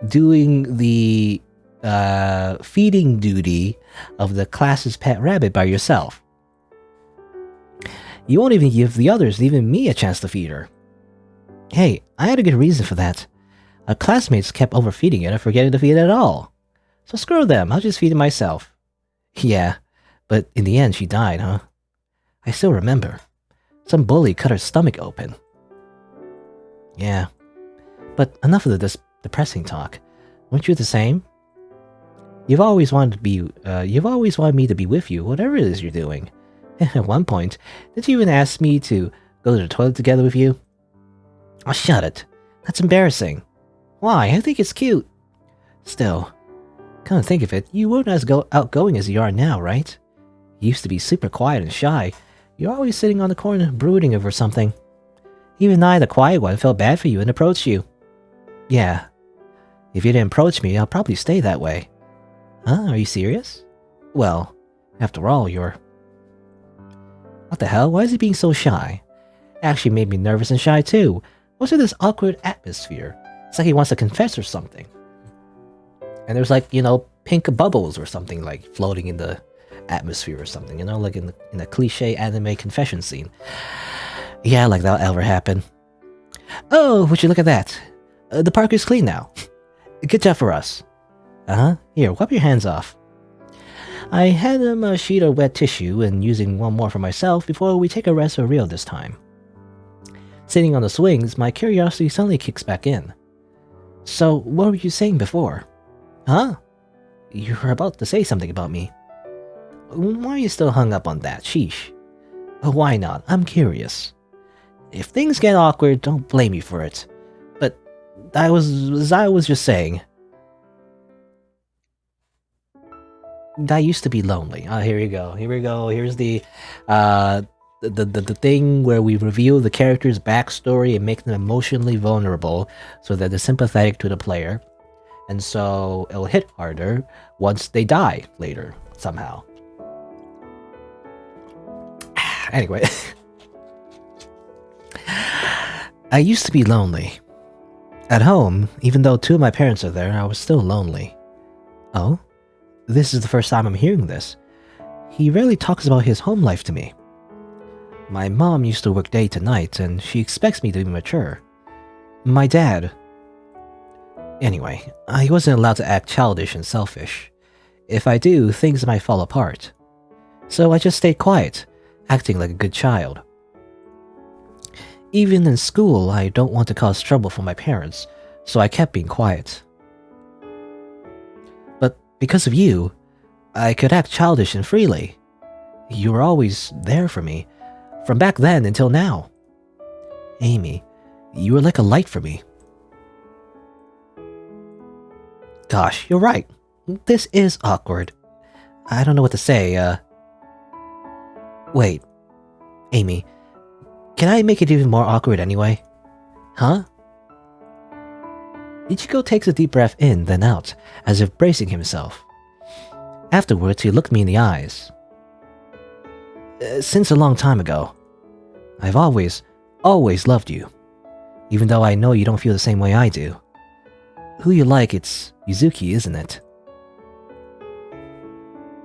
doing the feeding duty of the class's pet rabbit by yourself. You won't even give the others, even me, a chance to feed her. Hey, I had a good reason for that. Our classmates kept overfeeding it and forgetting to feed it at all. So screw them, I'll just feed it myself. Yeah, but in the end she died, huh? I still remember. Some bully cut her stomach open. Yeah. But enough of the depressing talk. Weren't you the same? You've always wanted me to be with you, whatever it is you're doing. At one point, did you even ask me to go to the toilet together with you? Oh, shut it. That's embarrassing. Why? I think it's cute. Still, come to think of it, you weren't as outgoing as you are now, right? You used to be super quiet and shy. You're always sitting on the corner brooding over something. Even I, the quiet one, felt bad for you and approached you. Yeah. If you didn't approach me, I'll probably stay that way. Huh? Are you serious? Well, after all, you're... What the hell? Why is he being so shy? It actually made me nervous and shy too. What's with this awkward atmosphere? It's like he wants to confess or something. And there's like, pink bubbles or something like floating in the atmosphere or something, like in a cliche anime confession scene. Yeah, like that'll ever happen. Oh, would you look at that? The park is clean now. Good job for us. Uh-huh. Here, wipe your hands off. I hand him a sheet of wet tissue and using one more for myself before we take a rest for real this time. Sitting on the swings, my curiosity suddenly kicks back in. So, what were you saying before? Huh? You were about to say something about me. Why are you still hung up on that? Sheesh. Why not? I'm curious. If things get awkward, don't blame me for it. But I was just saying. I used to be lonely. Here we go. Here's the thing where we reveal the character's backstory and make them emotionally vulnerable so that they're sympathetic to the player. And so it'll hit harder once they die later, somehow. Anyway. I used to be lonely. At home, even though two of my parents are there, I was still lonely. Oh? This is the first time I'm hearing this. He rarely talks about his home life to me. My mom used to work day to night, and she expects me to be mature. My dad... Anyway, I wasn't allowed to act childish and selfish. If I do, things might fall apart. So I just stayed quiet, acting like a good child. Even in school, I don't want to cause trouble for my parents, so I kept being quiet. But because of you, I could act childish and freely. You were always there for me, from back then until now. Amy, you were like a light for me. Gosh, you're right. This is awkward. I don't know what to say, Wait. Amy, can I make it even more awkward anyway? Huh? Ichigo takes a deep breath in, then out, as if bracing himself. Afterwards, he looked me in the eyes. Since a long time ago, I've always loved you. Even though I know you don't feel the same way I do. Who you like, it's Yuzuki, isn't it?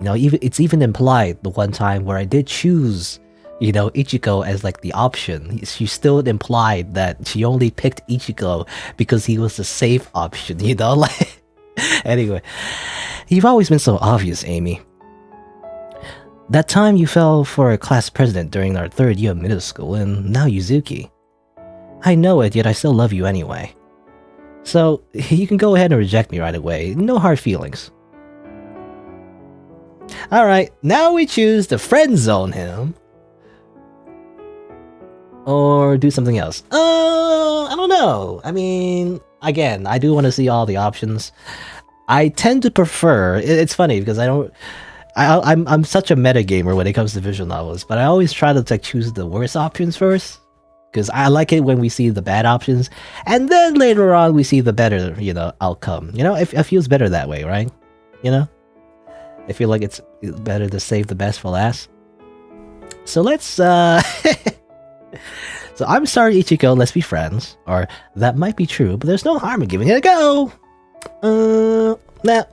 It's even implied the one time where I did choose, Ichigo as like the option. She still implied that she only picked Ichigo because he was the safe option, like... Anyway, you've always been so obvious, Amy. That time you fell for a class president during our 3rd year of middle school, and now Yuzuki. I know it, yet I still love you anyway. So, you can go ahead and reject me right away, no hard feelings. Alright, now we choose to friend zone him. Or do something else. I don't know. I mean, again, I do want to see all the options. I tend to prefer... It's funny, because I'm such a metagamer when it comes to visual novels, but I always try to choose the worst options first. Because I like it when we see the bad options, and then later on we see the better, outcome. It feels better that way, right? You know? I feel like it's better to save the best for last. So let's, So I'm sorry, Ichigo, let's be friends. Or, that might be true, but there's no harm in giving it a go! Nah.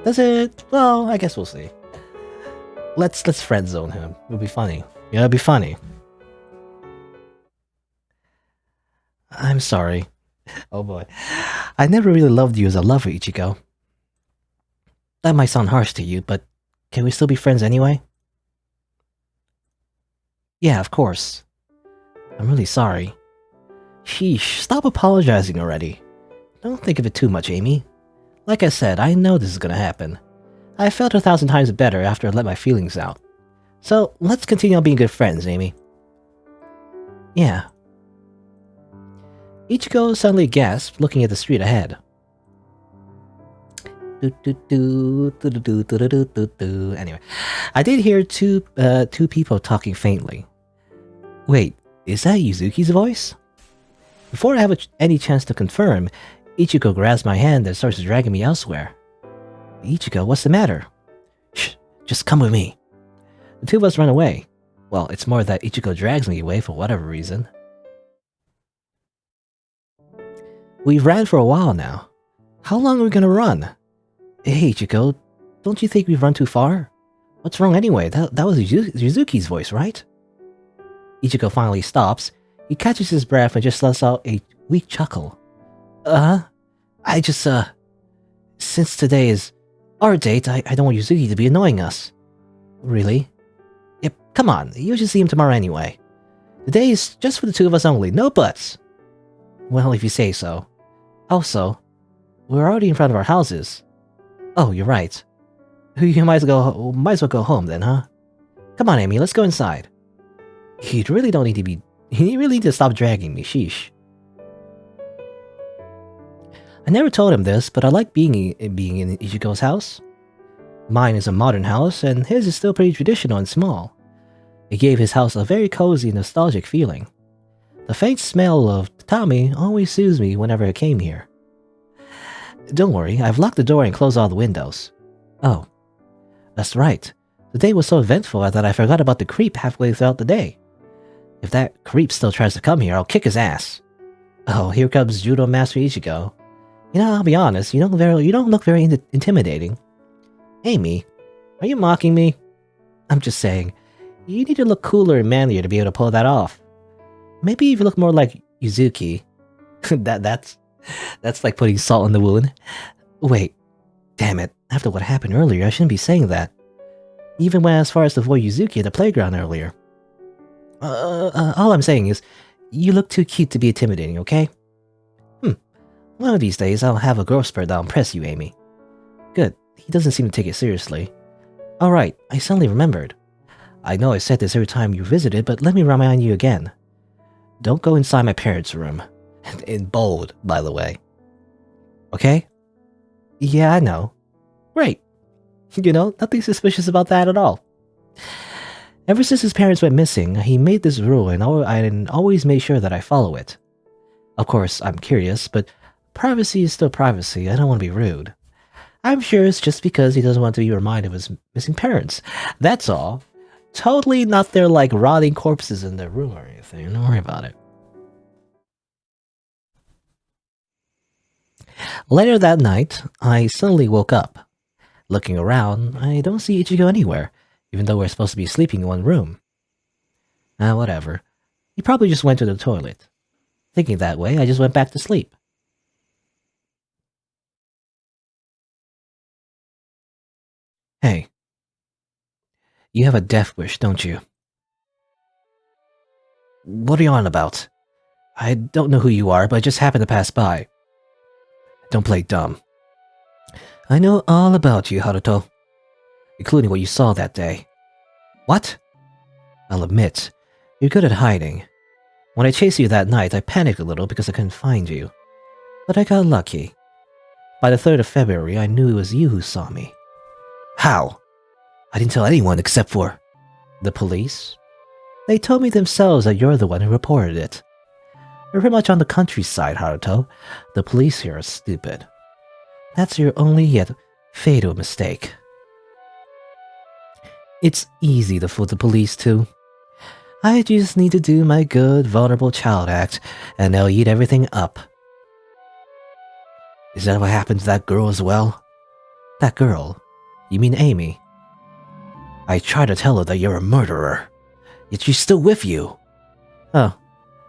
That's it. Well, I guess we'll see. Let's friend zone him. It'll be funny. Yeah, it'll be funny. I'm sorry. Oh boy. I never really loved you as a lover, Ichigo. That might sound harsh to you, but can we still be friends anyway? Yeah, of course. I'm really sorry. Sheesh, stop apologizing already. Don't think of it too much, Amy. Like I said, I know this is gonna happen. I felt 1,000 times better after I let my feelings out. So, let's continue on being good friends, Amy. Yeah. Ichigo suddenly gasped, looking at the street ahead. Anyway, I did hear two people talking faintly. Wait, is that Yuzuki's voice? Before I have any chance to confirm, Ichigo grabs my hand and starts dragging me elsewhere. Ichigo, what's the matter? Shh, just come with me. The two of us run away. Well, it's more that Ichigo drags me away for whatever reason. We've ran for a while now. How long are we gonna run? Hey, Ichigo, don't you think we've run too far? What's wrong anyway? That was Yuzuki's voice, right? Ichigo finally stops. He catches his breath and just lets out a weak chuckle. I just, since today is our date, I don't want Yuzuki to be annoying us. Really? Yep, come on, you should see him tomorrow anyway. The day is just for the two of us only, no buts. Well, if you say so. Also, we're already in front of our houses. Oh, you're right. You might as well go home then, huh? Come on, Amy, let's go inside. You really need to stop dragging me, sheesh. I never told him this, but I like being in Ichigo's house. Mine is a modern house, and his is still pretty traditional and small. It gave his house a very cozy, nostalgic feeling. The faint smell of tatami always soothes me whenever I came here. Don't worry, I've locked the door and closed all the windows. Oh, that's right. The day was so eventful that I forgot about the creep halfway throughout the day. If that creep still tries to come here, I'll kick his ass. Oh, here comes Judo Master Ichigo. I'll be honest, you don't look very intimidating. Amy, are you mocking me? I'm just saying, you need to look cooler and manlier to be able to pull that off. Maybe if you look more like Yuzuki. That's like putting salt in the wound. Wait, damn it, after what happened earlier, I shouldn't be saying that. Even went as far as to avoid Yuzuki at the playground earlier. All I'm saying is, you look too cute to be intimidating, okay? One of these days, I'll have a growth spurt that'll impress you, Amy. Good, he doesn't seem to take it seriously. Alright, I suddenly remembered. I know I said this every time you visited, but let me remind you again. Don't go inside my parents' room. In bold, by the way. Okay? Yeah, I know. Great. Nothing suspicious about that at all. Ever since his parents went missing, he made this rule and I always made sure that I follow it. Of course, I'm curious, but privacy is still privacy. I don't want to be rude. I'm sure it's just because he doesn't want to be reminded of his missing parents. That's all. Totally not their, rotting corpses in their room or anything. Don't worry about it. Later that night, I suddenly woke up. Looking around, I don't see Ichigo anywhere, even though we're supposed to be sleeping in one room. Whatever. He probably just went to the toilet. Thinking that way, I just went back to sleep. Hey. You have a death wish, don't you? What are you on about? I don't know who you are, but I just happened to pass by. Don't play dumb. I know all about you, Haruto. Including what you saw that day. What? I'll admit, you're good at hiding. When I chased you that night, I panicked a little because I couldn't find you. But I got lucky. By the 3rd of February, I knew it was you who saw me. How? I didn't tell anyone except for... The police? They told me themselves that you're the one who reported it. You're pretty much on the countryside, Haruto. The police here are stupid. That's your only yet fatal mistake. It's easy to fool the police too. I just need to do my good, vulnerable child act, and they'll eat everything up. Is that what happened to that girl as well? That girl? You mean Aimi? I tried to tell her that you're a murderer, yet she's still with you. Oh,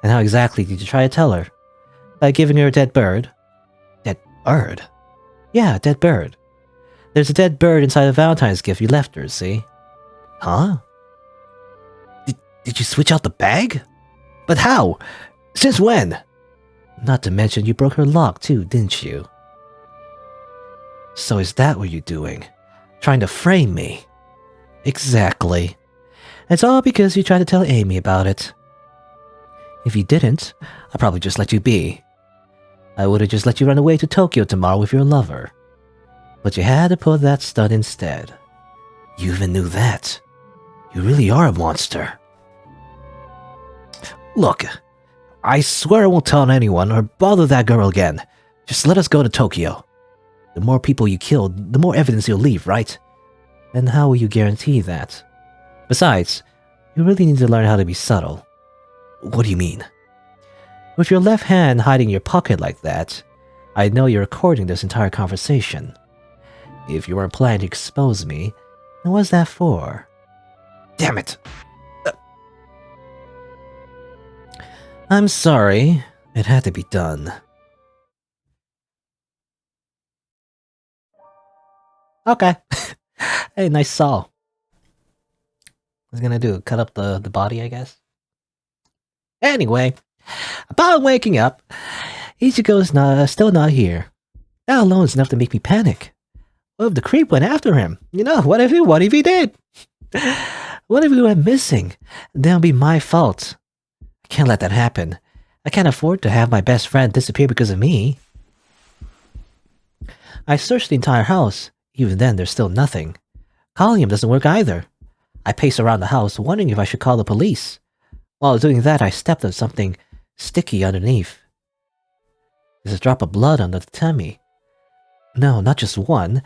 and how exactly did you try to tell her? By giving her a dead bird? Dead bird? Yeah, dead bird. There's a dead bird inside the Valentine's gift you left her, see? Huh? Did you switch out the bag? But how? Since when? Not to mention you broke her lock too, didn't you? So is that what you're doing? Trying to frame me? Exactly. It's all because you tried to tell Aimi about it. If you didn't, I'd probably just let you be. I would have just let you run away to Tokyo tomorrow with your lover. But you had to pull that stunt instead. You even knew that. You really are a monster. Look, I swear I won't tell anyone or bother that girl again. Just let us go to Tokyo. The more people you kill, the more evidence you'll leave, right? And how will you guarantee that? Besides, you really need to learn how to be subtle. What do you mean? With your left hand hiding in your pocket like that, I know you're recording this entire conversation. If you weren't planning to expose me, then what's that for? Damn it! I'm sorry. It had to be done. Okay. Hey, nice saw. I was gonna cut up the body, I guess. Anyway, upon waking up, Ichigo's still not here. That alone is enough to make me panic. What if the creep went after him? You know, what if he did? What if he went missing? That'll be my fault. I can't let that happen. I can't afford to have my best friend disappear because of me. I searched the entire house. Even then, there's still nothing. Calling him doesn't work either. I pace around the house, wondering if I should call the police. While doing that, I stepped on something sticky underneath. There's a drop of blood on the tatami. No, not just one.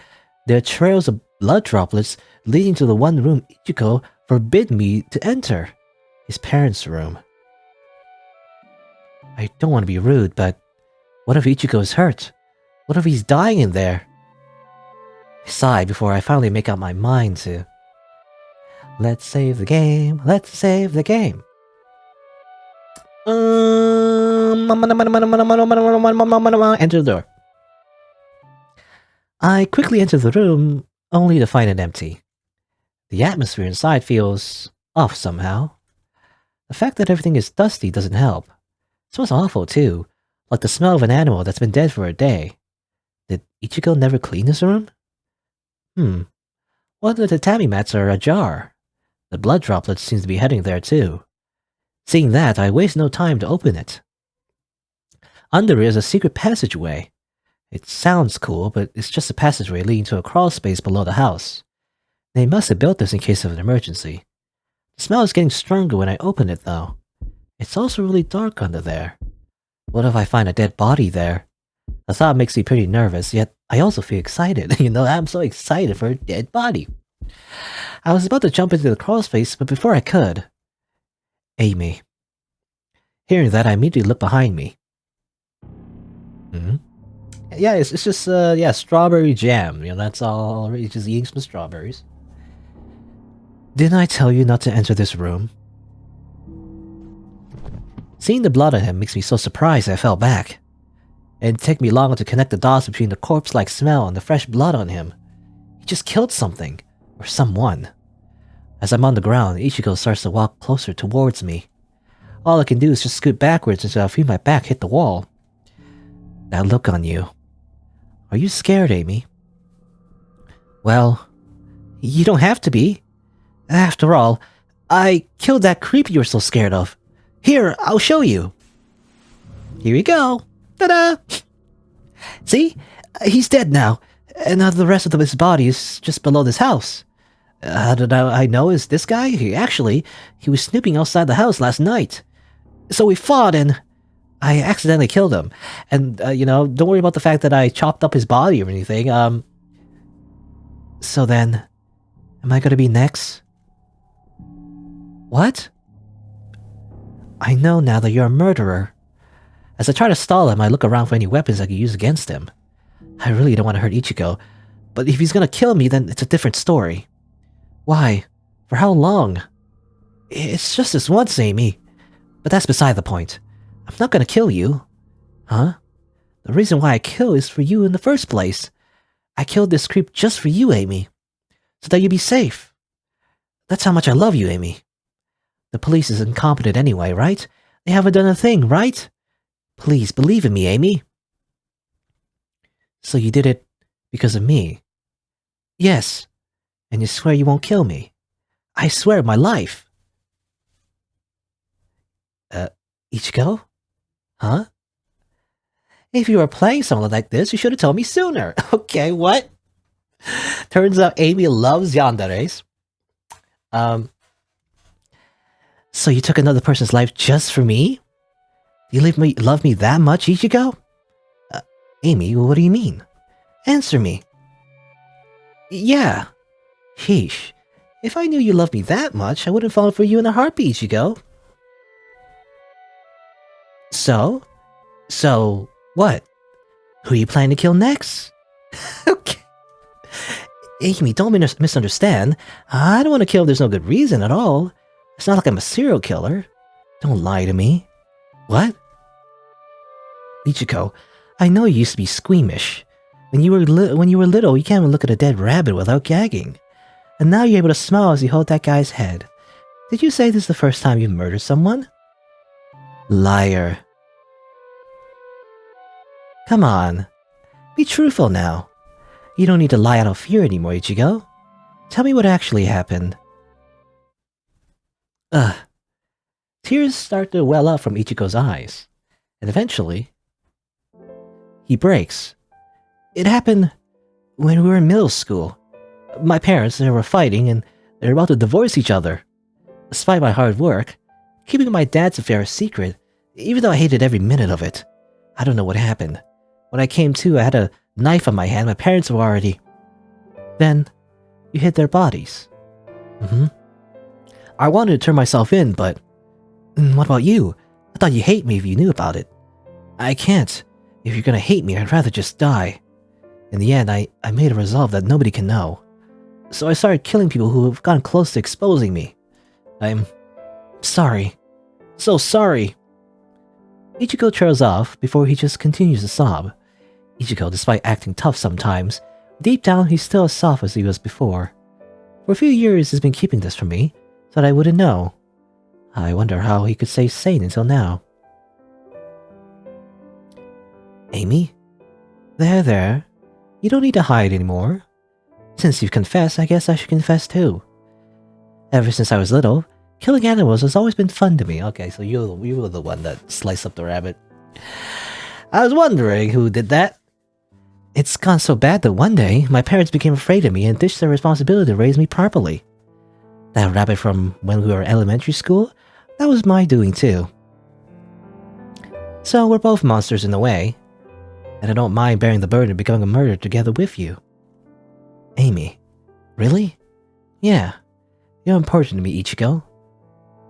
There are trails of blood droplets leading to the one room Ichigo forbid me to enter. His parents' room. I don't want to be rude, but what if Ichigo is hurt? What if he's dying in there? I sigh before I finally make up my mind to. Let's save the game. Let's save the game. Enter the door. I quickly enter the room, only to find it empty. The atmosphere inside feels off somehow. The fact that everything is dusty doesn't help. It smells awful too, like the smell of an animal that's been dead for a day. Did Ichigo never clean his room? One of the tatami mats are ajar. The blood droplets seem to be heading there too. Seeing that, I waste no time to open it. Under it is a secret passageway. It sounds cool, but it's just a passageway leading to a crawl space below the house. They must have built this in case of an emergency. The smell is getting stronger when I open it though. It's also really dark under there. What if I find a dead body there? The thought makes me pretty nervous, yet I also feel excited. I'm so excited for a dead body. I was about to jump into the crawl space, but before I could... Aimi. Hearing that, I immediately look behind me. Yeah, it's just, strawberry jam. That's all. He's just eating some strawberries. Didn't I tell you not to enter this room? Seeing the blood on him makes me so surprised I fell back. It didn't take me long to connect the dots between the corpse-like smell and the fresh blood on him. He just killed something. Or someone. As I'm on the ground, Ichigo starts to walk closer towards me. All I can do is just scoot backwards until I feel my back hit the wall. That look on you. Are you scared, Aimi? Well, you don't have to be. After all, I killed that creep you were so scared of. Here, I'll show you. Here we go. Ta-da! See? He's dead now, and now the rest of his body is just below this house. How did I know it's this guy? He was snooping outside the house last night. So we fought and I accidentally killed him. And, don't worry about the fact that I chopped up his body or anything. So then, am I gonna be next? What? I know now that you're a murderer. As I try to stall him, I look around for any weapons I could use against him. I really don't want to hurt Ichigo, but if he's gonna kill me, then it's a different story. Why? For how long? It's just this once, Amy. But that's beside the point. I'm not gonna kill you. Huh? The reason why I kill is for you in the first place. I killed this creep just for you, Amy. So that you'd be safe. That's how much I love you, Amy. The police is incompetent anyway, right? They haven't done a thing, right? Please, believe in me, Amy. So you did it because of me? Yes. And you swear you won't kill me? I swear my life. Ichigo? Huh? If you were playing something like this, you should have told me sooner. Okay, what? Turns out Amy loves yanderes. So you took another person's life just for me? You love me that much, Ichigo? Amy, what do you mean? Answer me. Yeah. Sheesh. If I knew you loved me that much, I wouldn't fall for you in a heartbeat, Ichigo. So, what? Who you planning to kill next? Okay. Amy, don't misunderstand. I don't want to kill if there's no good reason at all. It's not like I'm a serial killer. Don't lie to me. What? Ichigo, I know you used to be squeamish. When you were little, you can't even look at a dead rabbit without gagging. And now you're able to smile as you hold that guy's head. Did you say this is the first time you've murdered someone? Liar. Come on. Be truthful now. You don't need to lie out of fear anymore, Ichigo. Tell me what actually happened. Tears start to well up from Ichigo's eyes. And eventually, he breaks. It happened when we were in middle school. My parents, they were fighting and they were about to divorce each other. Despite my hard work, keeping my dad's affair a secret, even though I hated every minute of it. I don't know what happened. When I came to, I had a knife on my hand. My parents were already... Then, you hid their bodies. I wanted to turn myself in, but... What about you? I thought you'd hate me if you knew about it. I can't. If you're gonna hate me, I'd rather just die. In the end, I made a resolve that nobody can know. So I started killing people who have gotten close to exposing me. I'm... sorry. So sorry. Ichigo trails off before he just continues to sob. Ichigo, despite acting tough sometimes, deep down he's still as soft as he was before. For a few years he's been keeping this from me, so that I wouldn't know. I wonder how he could stay sane until now. Amy? There. You don't need to hide anymore. Since you've confessed, I guess I should confess too. Ever since I was little, killing animals has always been fun to me. Okay, so you were the one that sliced up the rabbit. I was wondering who did that. It's gone so bad that one day, my parents became afraid of me and ditched their responsibility to raise me properly. That rabbit from when we were in elementary school, that was my doing too. So we're both monsters in a way, and I don't mind bearing the burden of becoming a murderer together with you. Amy. Really? Yeah. You're important to me, Ichigo.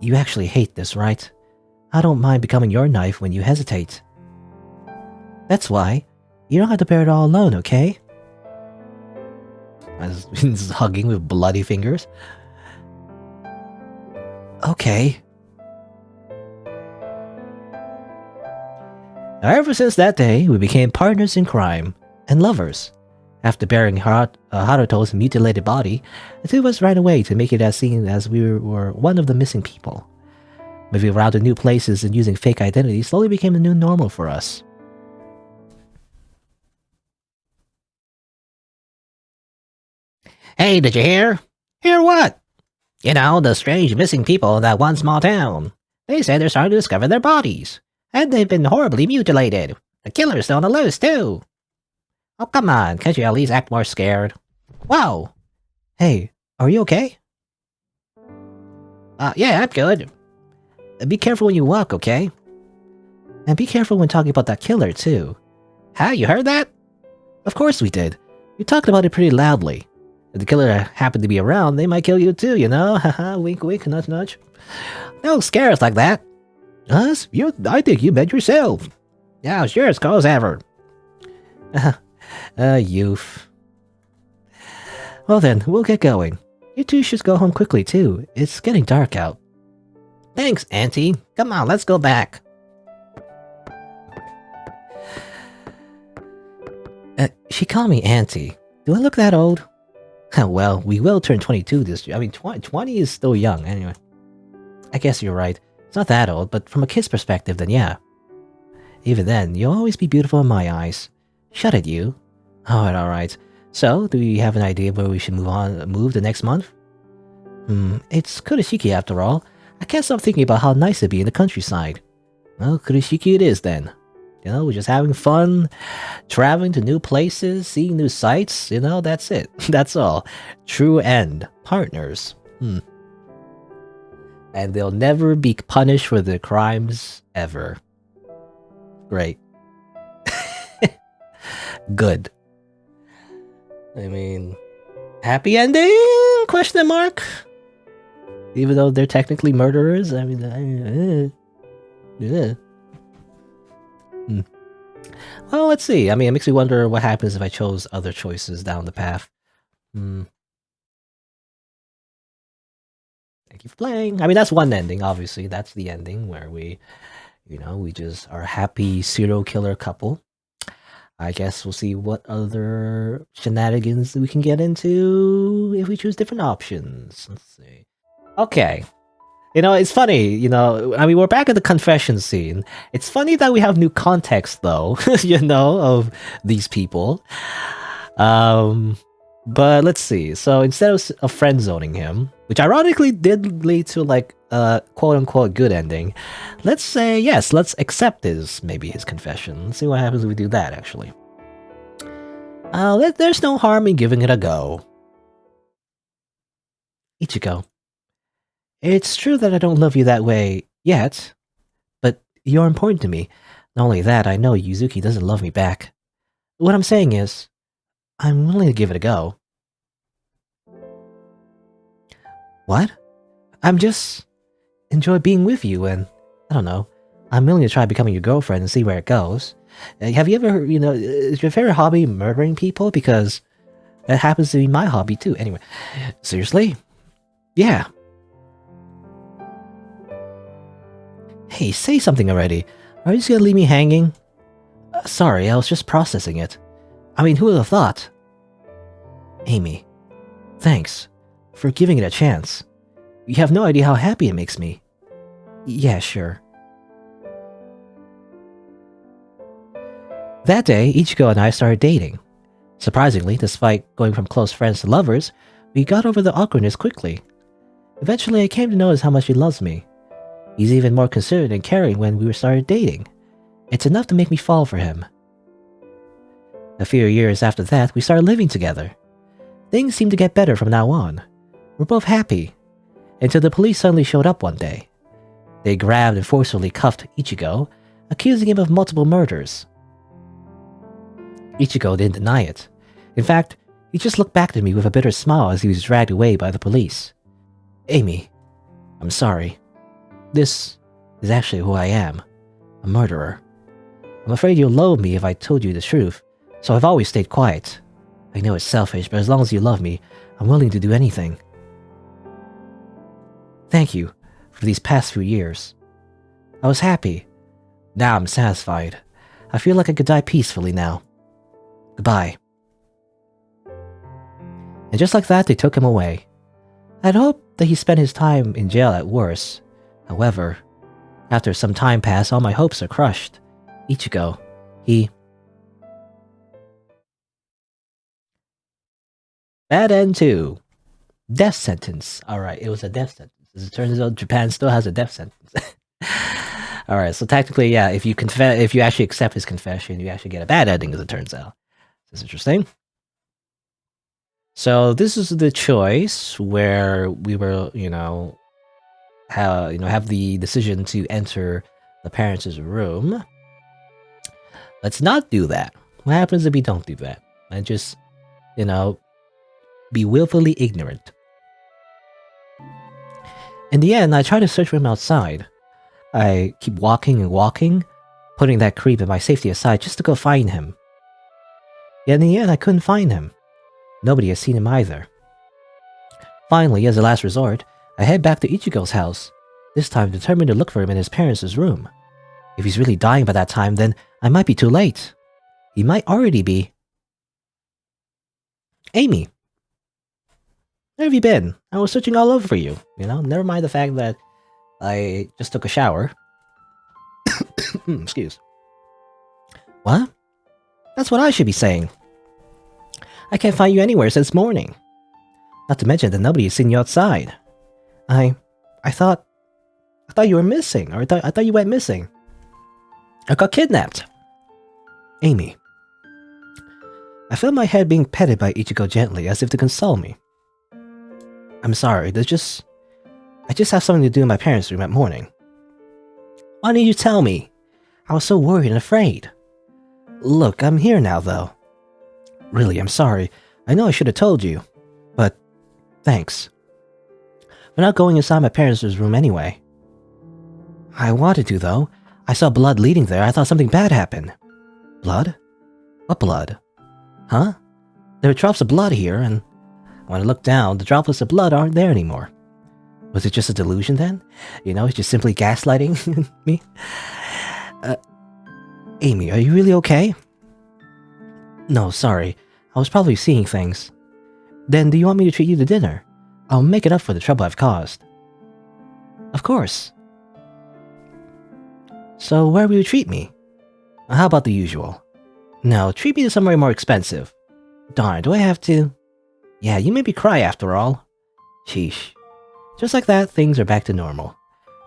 You actually hate this, right? I don't mind becoming your knife when you hesitate. That's why. You don't have to bear it all alone, okay? He's hugging with bloody fingers. Okay. Ever since that day, we became partners in crime and lovers. After burying Haruto's mutilated body, the two of us ran away to make it as seen as we were one of the missing people. Moving around to new places and using fake identities slowly became the new normal for us. Hey, did you hear? Hear what? You know, the strange missing people in that one small town. They say they're starting to discover their bodies. And they've been horribly mutilated. The killer's still on the loose, too. Oh, come on. Can't you at least act more scared? Whoa. Hey, Are you okay? Yeah, I'm good. Be careful when you walk, okay? And be careful when talking about that killer, too. Huh? You heard that? Of course we did. We talked about it pretty loudly. If the killer happened to be around, they might kill you too, you know? Haha, wink wink, nudge nudge. Don't scare us like that. Us? I think you meant yourself. Yeah, sure as goes ever. Youth. Well then, we'll get going. You two should go home quickly too. It's getting dark out. Thanks, Auntie. Come on, let's go back. She called me Auntie. Do I look that old? Well, we will turn 22 this year. I mean, 20 is still young, anyway. I guess you're right. It's not that old, but from a kid's perspective, then yeah. Even then, you'll always be beautiful in my eyes. Shut it, you. Alright. So, do you have an idea where we should move the next month? It's Kurashiki after all. I can't stop thinking about how nice it'd be in the countryside. Well, Kurashiki it is then. You know, we're just having fun, traveling to new places, seeing new sights, you know, that's it. That's all. True end. Partners. And they'll never be punished for their crimes, ever. Great. Good. I mean, happy ending? Question mark? Even though they're technically murderers, I mean, yeah. Well, let's see. I mean, it makes me wonder what happens if I chose other choices down the path. Thank you for playing. I mean, that's one ending, obviously. That's the ending where we just are a happy serial killer couple. I guess we'll see what other shenanigans we can get into if we choose different options. Let's see. Okay. You know, it's funny, you know, I mean, we're back at the confession scene. It's funny that we have new context, though, you know, of these people. But let's see. So instead of friend-zoning him, which ironically did lead to, like, a quote-unquote good ending, let's say, yes, let's accept maybe his confession. Let's see what happens if we do that, actually. There's no harm in giving it a go. Ichigo. It's true that I don't love you that way yet, but you're important to me. Not only that, I know Yuzuki doesn't love me back. What I'm saying is, I'm willing to give it a go. What? I'm just enjoy being with you and, I don't know, I'm willing to try becoming your girlfriend and see where it goes. Have you ever, you know, is your favorite hobby murdering people? Because that happens to be my hobby too. Anyway, seriously? Yeah. Hey, say something already. Are you just gonna leave me hanging? Sorry, I was just processing it. I mean, who would have thought? Amy, thanks for giving it a chance. You have no idea how happy it makes me. Yeah, sure. That day, Ichigo and I started dating. Surprisingly, despite going from close friends to lovers, we got over the awkwardness quickly. Eventually, I came to notice how much he loves me. He's even more considerate and caring when we started dating. It's enough to make me fall for him. A few years after that, we started living together. Things seemed to get better from now on. We're both happy. Until the police suddenly showed up one day. They grabbed and forcefully cuffed Ichigo, accusing him of multiple murders. Ichigo didn't deny it. In fact, he just looked back at me with a bitter smile as he was dragged away by the police. Amy, I'm sorry. This is actually who I am. A murderer. I'm afraid you'll loathe me if I told you the truth, so I've always stayed quiet. I know it's selfish, but as long as you love me, I'm willing to do anything. Thank you for these past few years. I was happy. Now I'm satisfied. I feel like I could die peacefully now. Goodbye. And just like that, they took him away. I'd hoped that he spent his time in jail at worst. However, after some time passed, all my hopes are crushed. Ichigo, he... Bad end 2. Death sentence. Alright, it was a death sentence. As it turns out, Japan still has a death sentence. Alright, so technically, yeah, if you actually accept his confession, you actually get a bad ending, as it turns out. That's interesting. So this is the choice where we were, have the decision to enter the parents' room. Let's not do that. What happens if we don't do that? And just, be willfully ignorant. In the end, I try to search for him outside. I keep walking and walking, putting that creep and my safety aside just to go find him. Yet in the end, I couldn't find him. Nobody has seen him either. Finally, as a last resort, I head back to Ichigo's house, this time determined to look for him in his parents' room. If he's really dying by that time, then I might be too late. He might already be. Aimi, where have you been? I was searching all over for you. Never mind the fact that I just took a shower. Excuse. What? That's what I should be saying. I can't find you anywhere since morning. Not to mention that nobody has seen you outside. I thought you were missing, or I thought you went missing. I got kidnapped. Aimi. I felt my head being petted by Ichigo gently, as if to console me. I'm sorry, I just have something to do in my parents' room at morning. Why didn't you tell me? I was so worried and afraid. Look, I'm here now, though. Really, I'm sorry. I know I should have told you. But, thanks. We're not going inside my parents' room anyway. I wanted to, though. I saw blood leading there. I thought something bad happened. Blood? What blood? Huh? There were drops of blood here, and when I looked down, the droplets of blood aren't there anymore. Was it just a delusion then? It's just simply gaslighting me? Aimi, are you really okay? No, sorry. I was probably seeing things. Then do you want me to treat you to dinner? I'll make it up for the trouble I've caused. Of course. So where will you treat me? How about the usual? No, treat me to somewhere more expensive. Darn, do I have to? Yeah, you made me cry after all. Sheesh. Just like that, things are back to normal.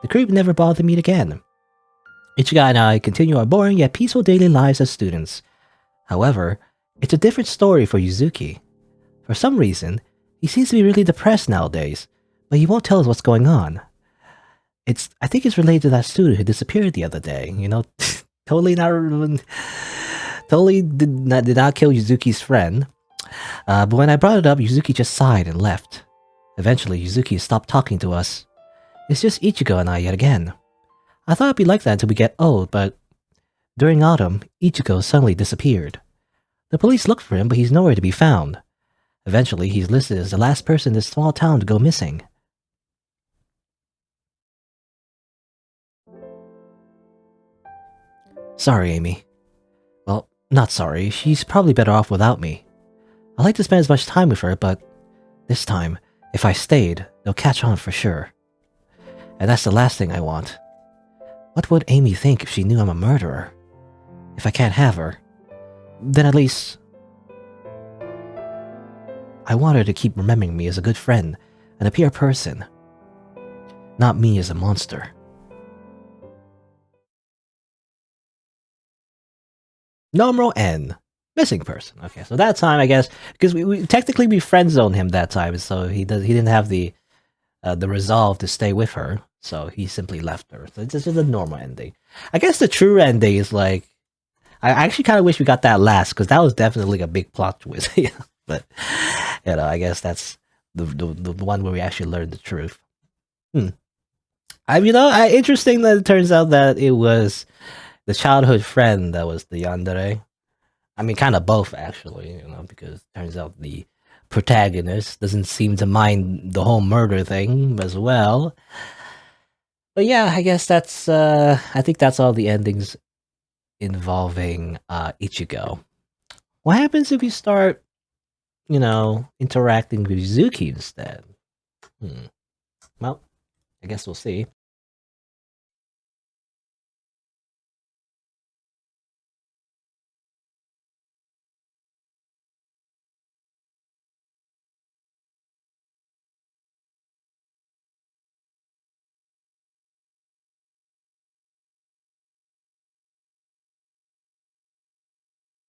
The creep never bothered me again. Ichigo and I continue our boring yet peaceful daily lives as students. However, it's a different story for Yuzuki. For some reason, he seems to be really depressed nowadays, but he won't tell us what's going on. I think it's related to that student who disappeared the other day. Totally did not kill Yuzuki's friend. But when I brought it up, Yuzuki just sighed and left. Eventually, Yuzuki stopped talking to us. It's just Ichigo and I yet again. I thought it'd be like that until we get old, but during autumn, Ichigo suddenly disappeared. The police looked for him, but he's nowhere to be found. Eventually, he's listed as the last person in this small town to go missing. Sorry, Aimi. Well, not sorry. She's probably better off without me. I like to spend as much time with her, but this time, if I stayed, they'll catch on for sure. And that's the last thing I want. What would Aimi think if she knew I'm a murderer? If I can't have her, then at least I want her to keep remembering me as a good friend and a pure person, not me as a monster. Numero N. Missing person. Okay, so that time, I guess, because we technically friend zoned him that time, so he didn't have the resolve to stay with her, so he simply left her. So it's just a normal ending. I guess the true ending is like, I actually kind of wish we got that last, because that was definitely a big plot twist. But I guess that's the one where we actually learned the truth. Interesting that it turns out that it was the childhood friend that was the yandere. I mean, kind of both, actually, because it turns out the protagonist doesn't seem to mind the whole murder thing as well. But yeah, I guess I think that's all the endings involving Ichigo. What happens if you start, interacting with Yuzuki instead? Well, I guess we'll see.